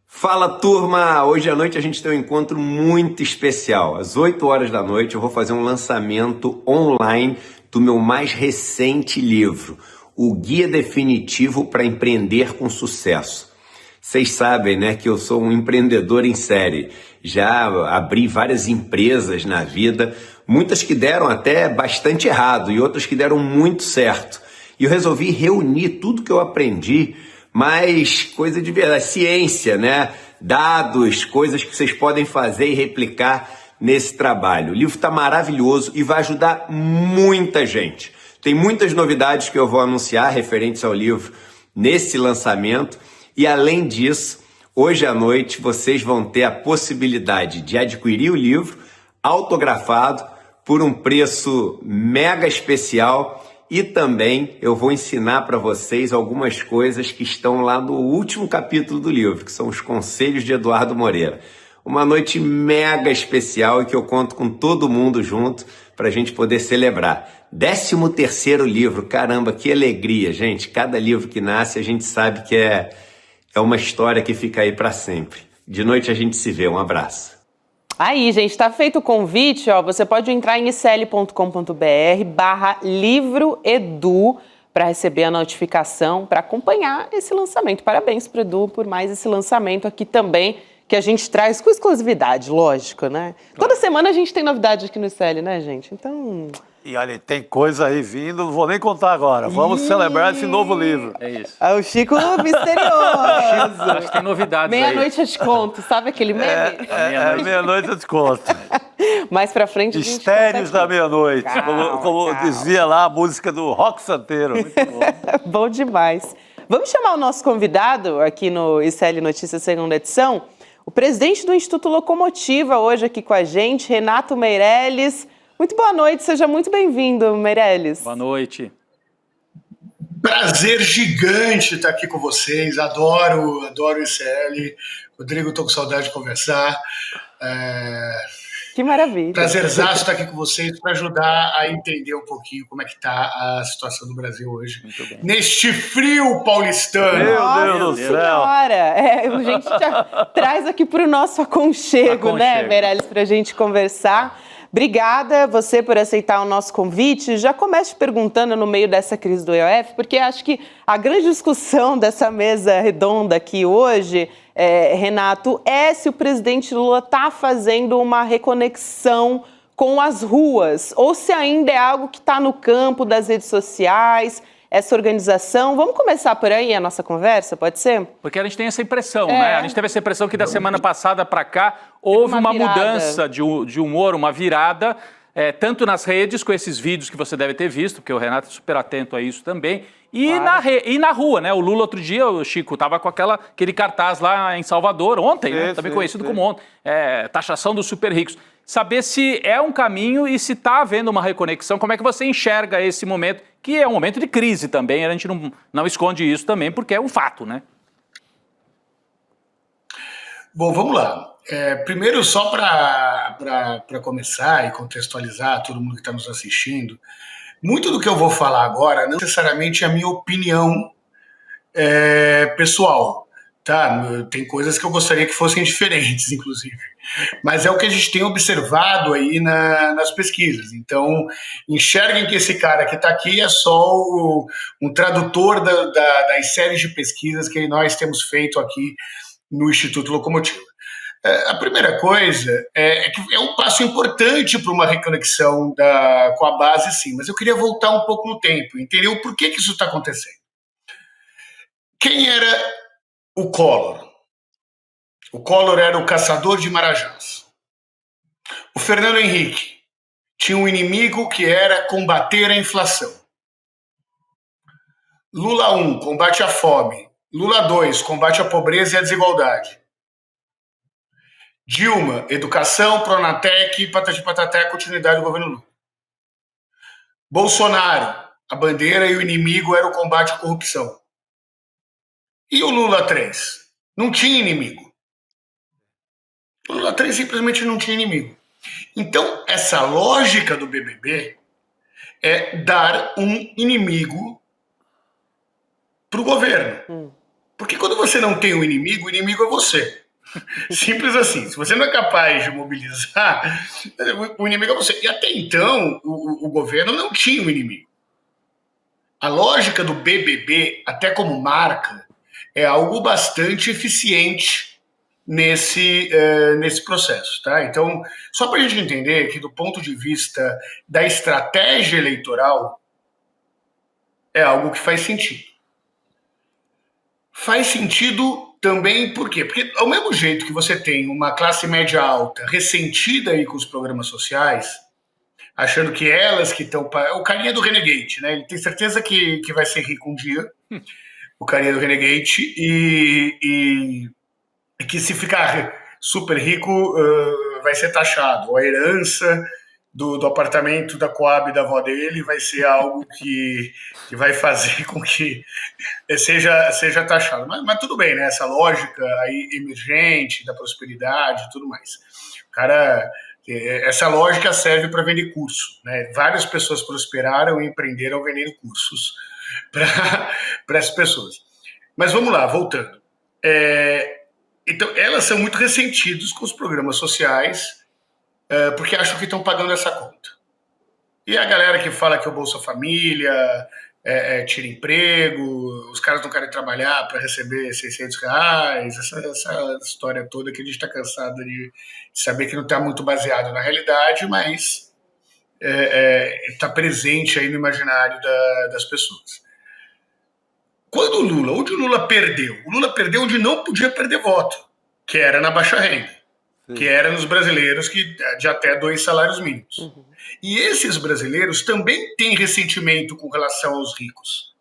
Fala, turma! Hoje à noite a gente tem um encontro muito especial. Às 20h eu vou fazer um lançamento online do meu mais recente livro, o Guia Definitivo para Empreender com Sucesso. Vocês sabem, né, que eu sou um empreendedor em série. Já abri várias empresas na vida, muitas que deram até bastante errado e outras que deram muito certo. E eu resolvi reunir tudo que eu aprendi, mas coisa de verdade, ciência, né? dados, coisas que vocês podem fazer e replicar nesse trabalho. O livro está maravilhoso e vai ajudar muita gente. Tem muitas novidades que eu vou anunciar referentes ao livro nesse lançamento e, além disso, hoje à noite vocês vão ter a possibilidade de adquirir o livro autografado por um preço mega especial e também eu vou ensinar para vocês algumas coisas que estão lá no último capítulo do livro, que são os conselhos de Eduardo Moreira. Uma noite mega especial e que eu conto com todo mundo junto para a gente poder celebrar. 13º livro, caramba, que alegria, gente. Cada livro que nasce a gente sabe que é uma história que fica aí para sempre. De noite a gente se vê, um abraço. Aí, gente, tá feito o convite, ó, você pode entrar em icl.com.br/livroedu para receber a notificação, para acompanhar esse lançamento. Parabéns pro Edu por mais esse lançamento aqui também, que a gente traz com exclusividade, lógico, né? Toda semana a gente tem novidade aqui no ICL, né, gente? Então... E olha, tem coisa aí vindo, não vou nem contar agora. Vamos celebrar esse novo livro. É isso. Ah, o Chico misterioso. Acho que tem novidades aí. Meia-noite eu te conto, sabe aquele meme? Meia-noite eu te conto. Mais pra frente a gente Mistérios conta da aqui. meia-noite, Calma, como calma. dizia lá a música do Rock Santeiro. Muito bom. Bom demais. Vamos chamar o nosso convidado aqui no ICL Notícias segunda edição, o presidente do Instituto Locomotiva, hoje aqui com a gente, Renato Meirelles. Muito boa noite, seja muito bem-vindo, Meirelles. Boa noite. Prazer gigante estar aqui com vocês, adoro o ICL. Rodrigo, estou com saudade de conversar. Que maravilha. Prazerzaço estar aqui com vocês para ajudar a entender um pouquinho como é que está a situação do Brasil hoje. Muito bem. Neste frio paulistano. Meu Deus do céu. Senhora, a gente já traz aqui para o nosso aconchego, né, Meirelles, para a gente conversar. Obrigada você por aceitar o nosso convite. Já comece perguntando no meio dessa crise do EOF, porque acho que a grande discussão dessa mesa redonda aqui hoje, Renato, é se o presidente Lula está fazendo uma reconexão com as ruas, ou se ainda é algo que está no campo das redes sociais, essa organização. Vamos começar por aí a nossa conversa, pode ser? Porque a gente tem essa impressão, né? A gente teve essa impressão que da semana passada para cá houve uma mudança de humor, uma virada, tanto nas redes, com esses vídeos que você deve ter visto, porque o Renato é super atento a isso também, e, claro, e na rua, né? O Lula outro dia, o Chico, estava com aquele cartaz lá em Salvador, ontem, né? Também conhecido como ontem, taxação dos super ricos. Saber se é um caminho e se está havendo uma reconexão, como é que você enxerga esse momento, que é um momento de crise também, a gente não esconde isso também, porque é um fato, né? Bom, vamos lá. Primeiro, só para começar e contextualizar todo mundo que está nos assistindo, muito do que eu vou falar agora não necessariamente é a minha opinião pessoal, tá? Tem coisas que eu gostaria que fossem diferentes, inclusive. Mas é o que a gente tem observado aí nas pesquisas. Então, enxerguem que esse cara que está aqui é só um tradutor das séries de pesquisas que nós temos feito aqui no Instituto Locomotiva. A primeira coisa é que é um passo importante para uma reconexão com a base, sim, mas eu queria voltar um pouco no tempo, entender o porquê que isso está acontecendo. Quem era o Collor? O Collor era o caçador de marajás. O Fernando Henrique tinha um inimigo que era combater a inflação. Lula 1, combate à fome. Lula 2, combate à pobreza e à desigualdade. Dilma, educação, Pronatec, patati patatá, continuidade do governo Lula. Bolsonaro, a bandeira e o inimigo era o combate à corrupção. E o Lula 3? Não tinha inimigo. O Lula 3 simplesmente não tinha inimigo. Então, essa lógica do BBB é dar um inimigo para o governo. Porque quando você não tem um inimigo, o inimigo é você. Simples assim. Se você não é capaz de mobilizar, o inimigo é você. E até então, o governo não tinha um inimigo. A lógica do BBB, até como marca, é algo bastante eficiente nesse processo, tá? Então, só para a gente entender que do ponto de vista da estratégia eleitoral, é algo que faz sentido. Faz sentido também por quê? Porque ao mesmo jeito que você tem uma classe média alta ressentida aí com os programas sociais, achando que elas que estão... O carinha do Renegade, né? Ele tem certeza que vai ser rico um dia, o carinha do Renegade, e que se ficar super rico vai ser taxado. Ou a herança do apartamento da Coab da avó dele vai ser algo que vai fazer com que seja taxado. Mas tudo bem, né? Essa lógica aí emergente da prosperidade e tudo mais. Cara, essa lógica serve para vender curso, né? Várias pessoas prosperaram e empreenderam vendendo cursos para as pessoas. Mas vamos lá, voltando. Então, elas são muito ressentidas com os programas sociais, porque acham que estão pagando essa conta. E a galera que fala que o Bolsa Família tira emprego, os caras não querem trabalhar para receber R$600, essa história toda que a gente está cansado de saber que não está muito baseado na realidade, mas está presente aí no imaginário das pessoas. Quando onde o Lula perdeu? O Lula perdeu onde não podia perder voto, que era na baixa renda. Sim. Que era nos brasileiros de até 2 salários mínimos. Uhum. E esses brasileiros também têm ressentimento com relação aos ricos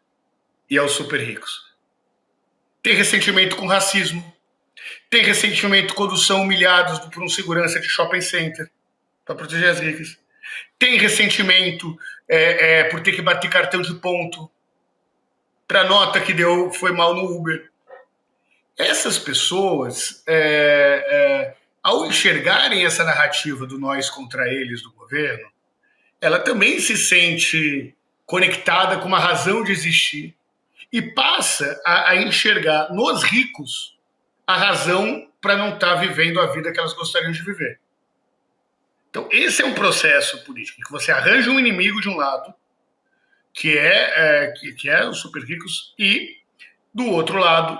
e aos super ricos. Tem ressentimento com racismo, tem ressentimento quando são humilhados por um segurança de shopping center para proteger as ricas. Tem ressentimento por ter que bater cartão de ponto para a nota que foi mal no Uber. Essas pessoas... ao enxergarem essa narrativa do nós contra eles do governo, ela também se sente conectada com uma razão de existir e passa a enxergar nos ricos a razão para não estar vivendo a vida que elas gostariam de viver. Então, esse é um processo político, que você arranja um inimigo de um lado, que é os super ricos, e do outro lado,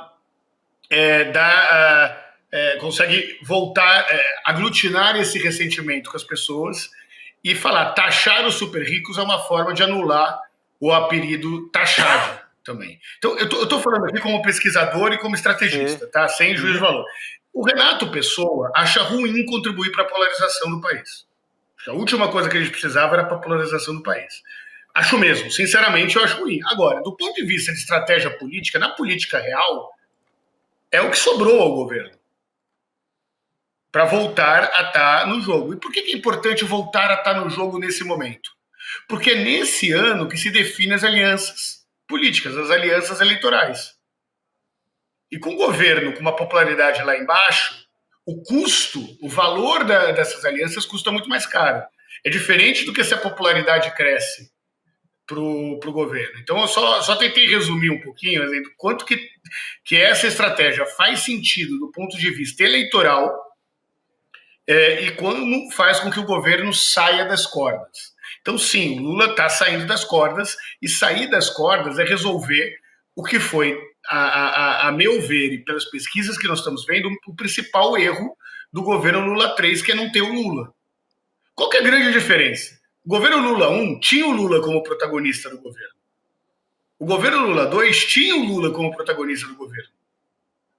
consegue voltar, aglutinar esse ressentimento com as pessoas e falar, taxar os super ricos é uma forma de anular o apelido taxado também. Então, eu estou falando aqui como pesquisador e como estrategista, tá? Sem juízo de valor. O Renato Pessoa acha ruim contribuir para a polarização do país. A última coisa que a gente precisava era para a polarização do país. Acho mesmo, sinceramente, eu acho ruim. Agora, do ponto de vista de estratégia política, na política real, é o que sobrou ao governo para voltar a estar no jogo. E por que é importante voltar a estar no jogo nesse momento? Porque é nesse ano que se definem as alianças políticas, as alianças eleitorais. E com o governo com uma popularidade lá embaixo, o custo, o valor dessas alianças custa muito mais caro. É diferente do que se a popularidade cresce para o governo. Então, eu só tentei resumir um pouquinho, quanto que essa estratégia faz sentido do ponto de vista eleitoral e quando faz com que o governo saia das cordas. Então, sim, o Lula está saindo das cordas, e sair das cordas é resolver o que foi, a meu ver, e pelas pesquisas que nós estamos vendo, o principal erro do governo Lula 3, que é não ter o Lula. Qual que é a grande diferença? O governo Lula 1 tinha o Lula como protagonista do governo. O governo Lula 2 tinha o Lula como protagonista do governo.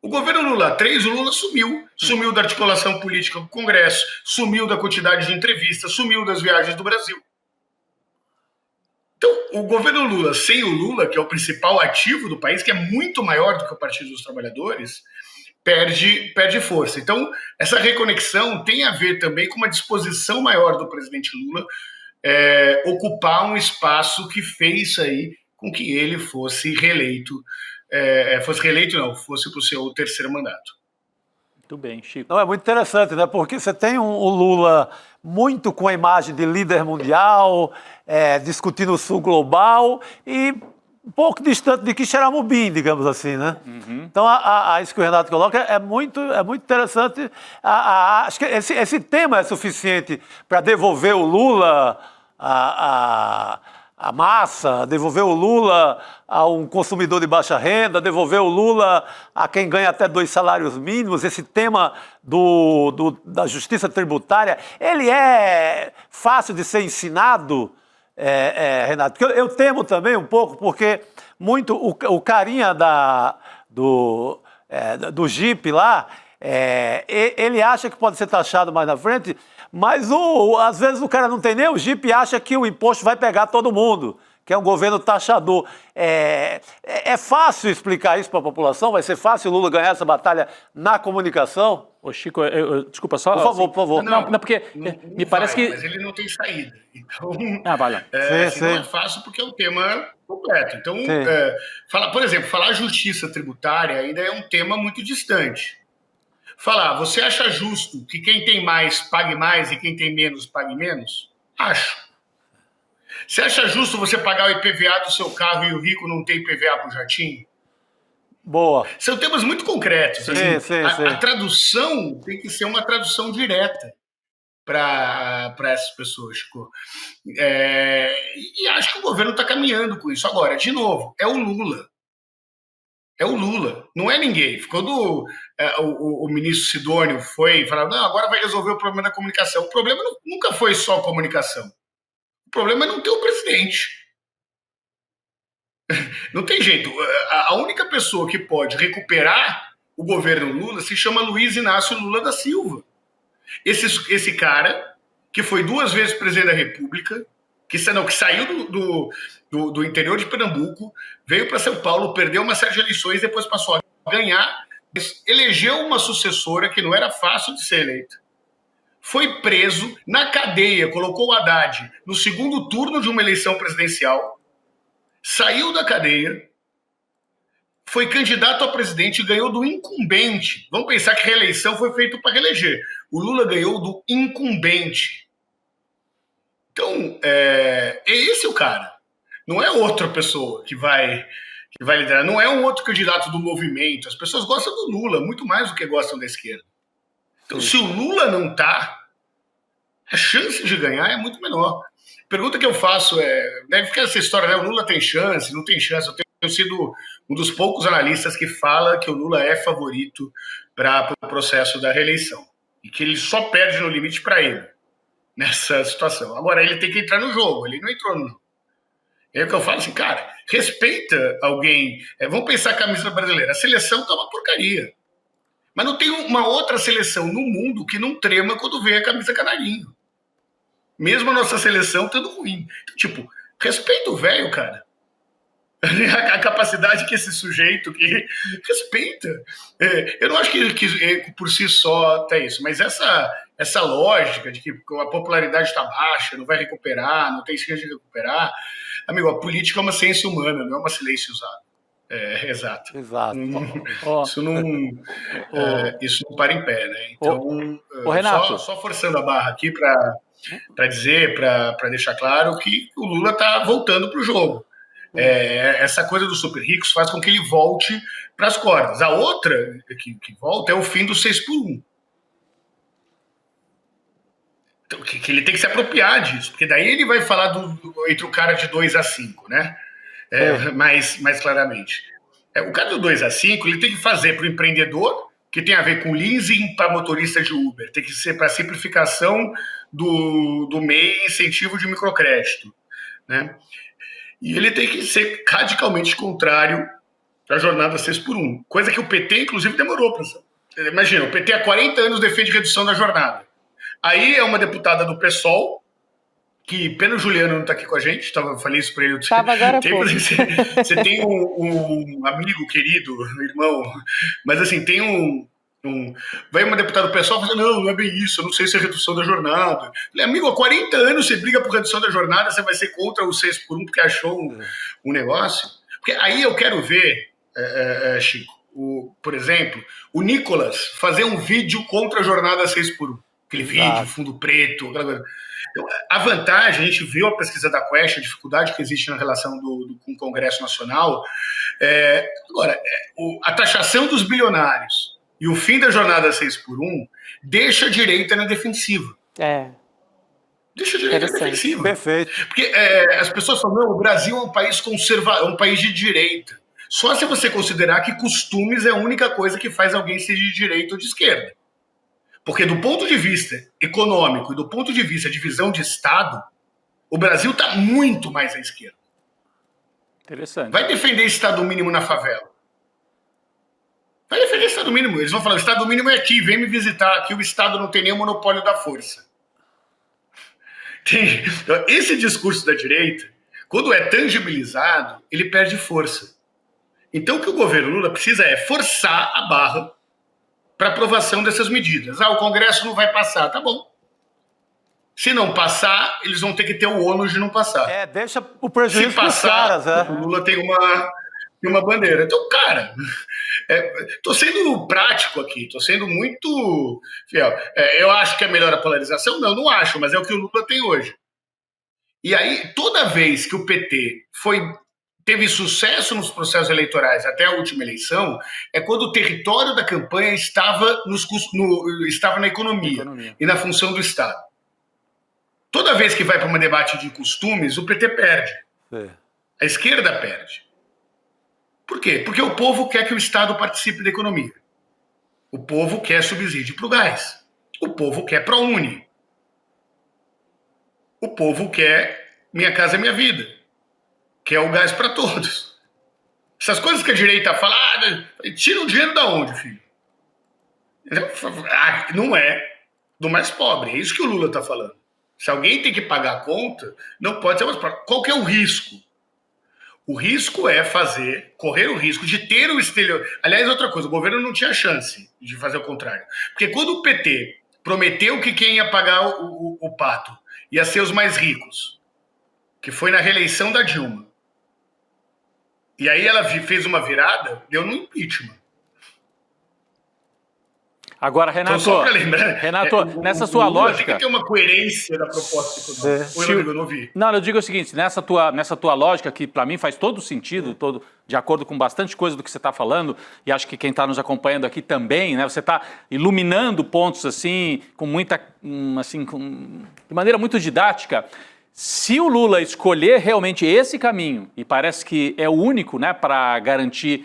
O governo Lula 3, o Lula sumiu da articulação política do Congresso, sumiu da quantidade de entrevistas, sumiu das viagens do Brasil. Então, o governo Lula, sem o Lula, que é o principal ativo do país, que é muito maior do que o Partido dos Trabalhadores, perde força. Então, essa reconexão tem a ver também com uma disposição maior do presidente Lula ocupar um espaço que fez aí com que ele fosse reeleito. Fosse para o seu terceiro mandato. Muito bem, Chico. Não, é muito interessante, né? Porque você tem um Lula muito com a imagem de líder mundial, discutindo o sul global e um pouco distante de Quixeramobim, digamos assim, né? Uhum. Então, isso que o Renato coloca é muito interessante. Acho que esse tema é suficiente para devolver o Lula a massa, devolver o Lula a um consumidor de baixa renda, devolver o Lula a quem ganha até 2 salários mínimos. Esse tema da justiça tributária, ele é fácil de ser ensinado, Renato? Porque eu temo também um pouco, porque muito o carinha do Jeep lá, ele acha que pode ser taxado mais na frente, mas às vezes o cara não tem nem o Jeep e acha que o imposto vai pegar todo mundo, que é um governo taxador. É fácil explicar isso para a população? Vai ser fácil o Lula ganhar essa batalha na comunicação? Ô Chico, desculpa só... Por favor. Não, porque me parece que... Mas ele não tem saída. Então, vai lá. não é fácil porque é um tema completo. Então, por exemplo, falar justiça tributária ainda é um tema muito distante. Você acha justo que quem tem mais pague mais e quem tem menos pague menos? Acho. Você acha justo você pagar o IPVA do seu carro e o rico não ter IPVA para o jatinho? Boa. São temas muito concretos. Sim. A tradução tem que ser uma tradução direta para essas pessoas, Chico. E acho que o governo está caminhando com isso. Agora, de novo, é o Lula. É o Lula, não é ninguém. Quando o ministro Sidônio foi falar, não, agora vai resolver o problema da comunicação. O problema nunca foi só comunicação. O problema é não ter o presidente. Não tem jeito. A única pessoa que pode recuperar o governo Lula se chama Luiz Inácio Lula da Silva. Esse cara, que foi 2 vezes presidente da República, que saiu do interior de Pernambuco, veio para São Paulo, perdeu uma série de eleições, depois passou a ganhar, elegeu uma sucessora que não era fácil de ser eleita. Foi preso na cadeia, colocou o Haddad no segundo turno de uma eleição presidencial, saiu da cadeia, foi candidato a presidente e ganhou do incumbente. Vamos pensar que reeleição foi feita para reeleger. O Lula ganhou do incumbente. Então, é esse o cara. Não é outra pessoa que vai liderar. Não é um outro candidato do movimento. As pessoas gostam do Lula, muito mais do que gostam da esquerda. Então, se o Lula não está, a chance de ganhar é muito menor. Pergunta que eu faço deve ficar essa história, né? O Lula tem chance, não tem chance. Eu tenho sido um dos poucos analistas que fala que o Lula é favorito para o processo da reeleição. E que ele só perde no limite para ele, nessa situação. Agora, ele tem que entrar no jogo, ele não entrou no jogo. É o que eu falo assim, cara, respeita alguém. Vamos pensar a camisa brasileira. A seleção tá uma porcaria. Mas não tem uma outra seleção no mundo que não trema quando vê a camisa canarinho. Mesmo a nossa seleção estando ruim. Tipo, respeita o velho, cara. A capacidade que esse sujeito que respeita. Eu não acho que por si só tá isso, mas essa lógica de que a popularidade está baixa, não vai recuperar, não tem chance de recuperar. Amigo, a política é uma ciência humana, não é uma ciência usada. Exato. Isso não para em pé, né? Então, Renato. só forçando a barra aqui para dizer, para deixar claro que o Lula está voltando para o jogo. Essa coisa dos super ricos faz com que ele volte para as cordas. A outra que volta é o fim do 6x1. Então, que ele tem que se apropriar disso, porque daí ele vai falar entre o cara de 2 a 5, né? Mais claramente. O cara do 2 a 5, ele tem que fazer para o empreendedor, que tem a ver com leasing para motorista de Uber, tem que ser para simplificação do MEI, incentivo de microcrédito, né? E ele tem que ser radicalmente contrário à jornada 6x1, coisa que o PT, inclusive, demorou para... Imagina, o PT há 40 anos defende redução da jornada. Aí é uma deputada do PSOL, que pena o Juliano não está aqui com a gente, falei isso para ele. Estava agora há pouco. Você tem um amigo querido, irmão, mas assim, tem vai uma deputada do PSOL falando, não é bem isso, eu não sei se é redução da jornada. Falei, amigo, há 40 anos você briga por redução da jornada, você vai ser contra o 6x1 porque achou um negócio? Porque aí eu quero ver, Chico, por exemplo, o Nicolas fazer um vídeo contra a jornada 6x1. Aquele vídeo, fundo preto, aquela coisa. Então, a vantagem, a gente viu a pesquisa da Quest, a dificuldade que existe na relação com o Congresso Nacional. Agora, a taxação dos bilionários e o fim da jornada 6x1 deixa a direita na defensiva. Deixa a direita na defensiva. Perfeito. Porque as pessoas falam, não, o Brasil é um país conservador, um país de direita. Só se você considerar que costumes é a única coisa que faz alguém ser de direita ou de esquerda. Porque do ponto de vista econômico e do ponto de vista de visão de Estado, o Brasil está muito mais à esquerda. Interessante. Vai defender Estado mínimo na favela. Vai defender Estado mínimo. Eles vão falar, o Estado mínimo é aqui, vem me visitar. Aqui o Estado não tem nem o monopólio da força. Esse discurso da direita, quando é tangibilizado, ele perde força. Então o que o governo Lula precisa é forçar a barra para aprovação dessas medidas. O Congresso não vai passar, tá bom. Se não passar, eles vão ter que ter o ônus de não passar. Deixa o prejuízo para os caras. né? O Lula tem uma bandeira. Então, cara, tô sendo prático aqui, tô sendo muito fiel. Eu acho que é melhor a polarização? Não acho, mas é o que o Lula tem hoje. E aí, toda vez que o PT teve sucesso nos processos eleitorais até a última eleição, é quando o território da campanha estava na economia e na função do Estado. Toda vez que vai para um debate de costumes, o PT perde. A esquerda perde. Por quê? Porque o povo quer que o Estado participe da economia. O povo quer subsídio para o gás. O povo quer ProUni. O povo quer Minha Casa Minha Vida. Quer o gás para todos. Essas coisas que a direita fala, tira o dinheiro da onde, filho? Não é do mais pobre. É isso que o Lula está falando. Se alguém tem que pagar a conta, não pode ser mais pobre. Qual que é o risco? O risco é correr o risco de ter o estelionato. Aliás, outra coisa, o governo não tinha chance de fazer o contrário. Porque quando o PT prometeu que quem ia pagar o pato ia ser os mais ricos, que foi na reeleição da Dilma, e aí ela fez uma virada, deu no impeachment. Agora, Renato, então, só para lembrar, nessa sua lógica... Tem que ter uma coerência da proposta econômica. Eu não vi. Não, eu digo o seguinte, nessa tua lógica, que para mim faz todo sentido, de acordo com bastante coisa do que você está falando, e acho que quem está nos acompanhando aqui também, né? Você está iluminando pontos assim, de maneira muito didática. Se o Lula escolher realmente esse caminho, e parece que é o único, né, para garantir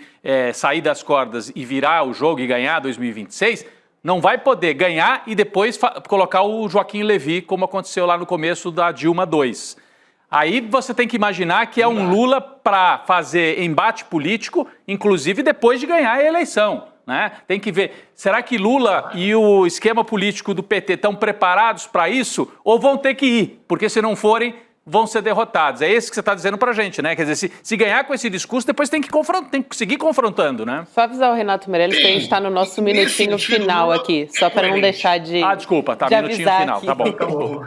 sair das cordas e virar o jogo e ganhar 2026, não vai poder ganhar e depois colocar o Joaquim Levy, como aconteceu lá no começo da Dilma II. Aí você tem que imaginar que é um Lula para fazer embate político, inclusive depois de ganhar a eleição, né? Tem que ver, será que Lula e o esquema político do PT estão preparados para isso? Ou vão ter que ir? Porque se não forem, vão ser derrotados. É isso que você está dizendo para a gente, né? Quer dizer, se ganhar com esse discurso, depois tem que seguir confrontando, né? Só avisar o Renato Meirelles que a gente está no nosso minutinho final aqui, só para não deixar de desculpa, tá, minutinho final, aqui. Tá bom.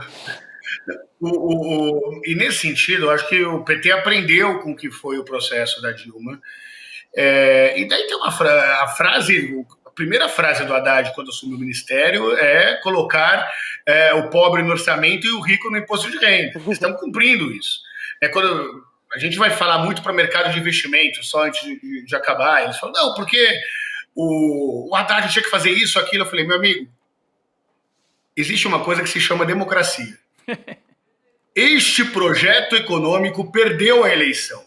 E nesse sentido, eu acho que o PT aprendeu com o que foi o processo da Dilma. E daí tem a primeira frase do Haddad quando assumiu o ministério é colocar o pobre no orçamento e o rico no imposto de renda. Estamos cumprindo isso. Quando a gente vai falar muito para o mercado de investimento, só antes de acabar, eles falam, não, porque o Haddad tinha que fazer isso, aquilo. Eu falei, meu amigo, existe uma coisa que se chama democracia. Este projeto econômico perdeu a eleição.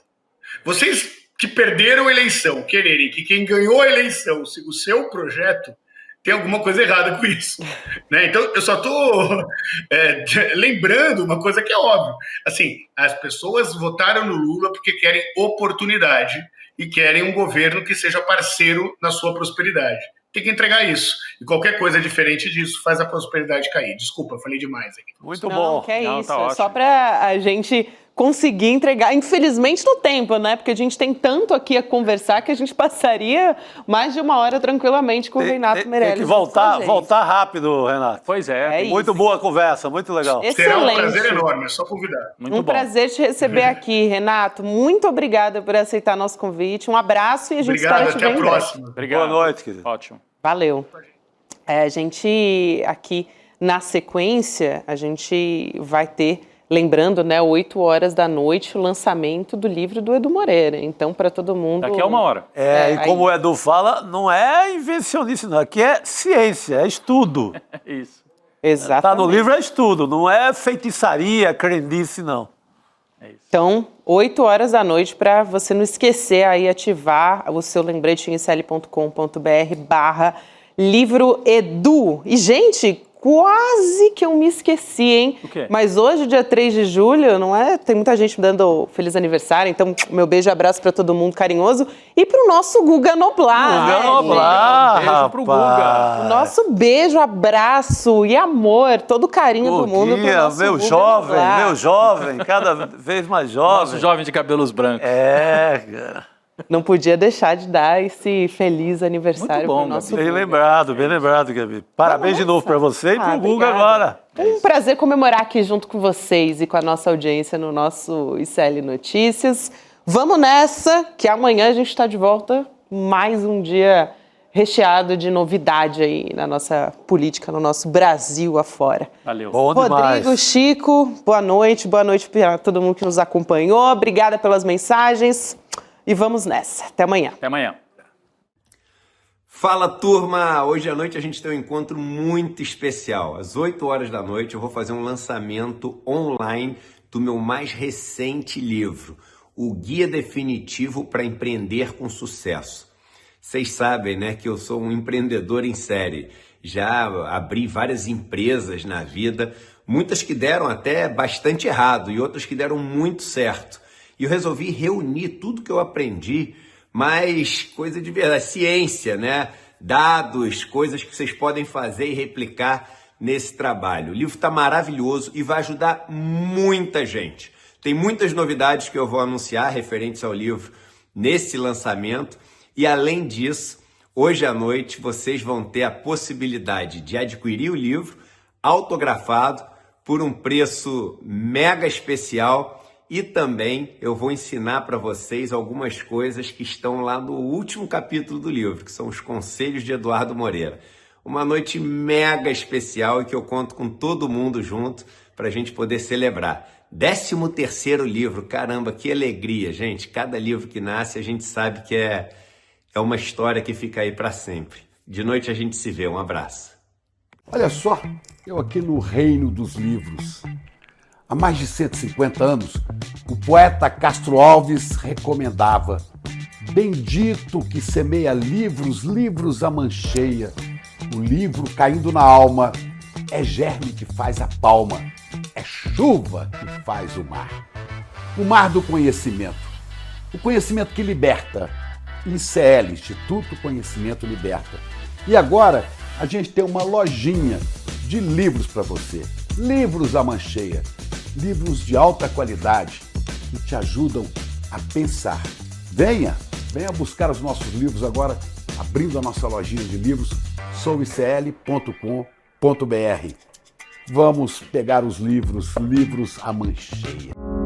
Vocês que perderam a eleição quererem que quem ganhou a eleição siga o seu projeto, tem alguma coisa errada com isso. Né? Então, eu só estou lembrando uma coisa que é óbvia. Assim, as pessoas votaram no Lula porque querem oportunidade e querem um governo que seja parceiro na sua prosperidade. Tem que entregar isso. E qualquer coisa diferente disso faz a prosperidade cair. Desculpa, falei demais aqui. Muito bom. Que é isso, tá só para a gente conseguir entregar, infelizmente no tempo, né? Porque a gente tem tanto aqui a conversar que a gente passaria mais de uma hora tranquilamente com o Renato Meirelles. Tem que voltar rápido, Renato. Pois é. Muito boa a conversa, muito legal. Excelente. Será um prazer enorme, é só convidar. Muito bom. Prazer te receber aqui, Renato. Muito obrigada por aceitar nosso convite. Um abraço e a gente espera te ver em breve. Até a próxima. Obrigado. Boa noite, querido. Ótimo. Valeu. A gente aqui, na sequência, a gente vai ter, lembrando, né, 8 horas da noite, o lançamento do livro do Edu Moreira. Então, para todo mundo... Daqui a 1 hora. E como o Edu fala, não é invencionice, não. Aqui é ciência, é estudo. Isso. Exatamente. Tá no livro, é estudo, não é feitiçaria, crendice, não. É isso. Então, 8 horas da noite, para você não esquecer aí, ativar o seu lembrete em sl.com.br/livro Edu. E, gente, quase que eu me esqueci, hein? O quê? Mas hoje, dia 3 de julho, não é? Tem muita gente me dando feliz aniversário, então meu beijo e abraço pra todo mundo carinhoso e pro nosso Guga Noblar. Guga Noblar, Beijo pro Guga. O nosso beijo, abraço e amor, todo o carinho do mundo pro Guguinha, nosso meu Guga jovem, Noblar. meu jovem, cada vez mais jovem. Nosso jovem de cabelos brancos. É, cara. Não podia deixar de dar esse feliz aniversário Muito bom, pro nosso Gabi. Bem Guga. lembrado, Gabi. Parabéns de novo pra você e pro Guga obrigada. agora. Um prazer comemorar aqui junto com vocês e com a nossa audiência no nosso ICL Notícias. Vamos nessa, que amanhã a gente está de volta. Mais um dia recheado de novidade aí na nossa política, no nosso Brasil afora. Valeu. Bom Rodrigo, demais. Chico, boa noite para todo mundo que nos acompanhou. Obrigada pelas mensagens e vamos nessa. Até amanhã. Até amanhã. Fala, turma! Hoje à noite a gente tem um encontro muito especial. Às 8 horas da noite eu vou fazer um lançamento online do meu mais recente livro, O Guia Definitivo para Empreender com Sucesso. Vocês sabem, né, que eu sou um empreendedor em série. Já abri várias empresas na vida, muitas que deram até bastante errado e outras que deram muito certo. E eu resolvi reunir tudo que eu aprendi, mas coisa de verdade, ciência, né? Dados, coisas que vocês podem fazer e replicar nesse trabalho. O livro está maravilhoso e vai ajudar muita gente. Tem muitas novidades que eu vou anunciar referentes ao livro nesse lançamento. E além disso, hoje à noite vocês vão ter a possibilidade de adquirir o livro autografado por um preço mega especial. E também eu vou ensinar para vocês algumas coisas que estão lá no último capítulo do livro, que são os conselhos de Eduardo Moreira. Uma noite mega especial e que eu conto com todo mundo junto para a gente poder celebrar. 13º livro, caramba, que alegria, gente. Cada livro que nasce a gente sabe que é uma história que fica aí para sempre. De noite a gente se vê, um abraço. Olha só, eu aqui no reino dos livros. Há mais de 150 anos, o poeta Castro Alves recomendava: bendito que semeia livros, livros a mancheia. O livro caindo na alma é germe que faz a palma, é chuva que faz o mar do conhecimento, o conhecimento que liberta. ICL, Instituto Conhecimento Liberta. E agora a gente tem uma lojinha de livros para você, livros a mancheia. Livros de alta qualidade que te ajudam a pensar. Venha buscar os nossos livros agora, abrindo a nossa lojinha de livros, souicl.com.br. Vamos pegar os livros a mancheia.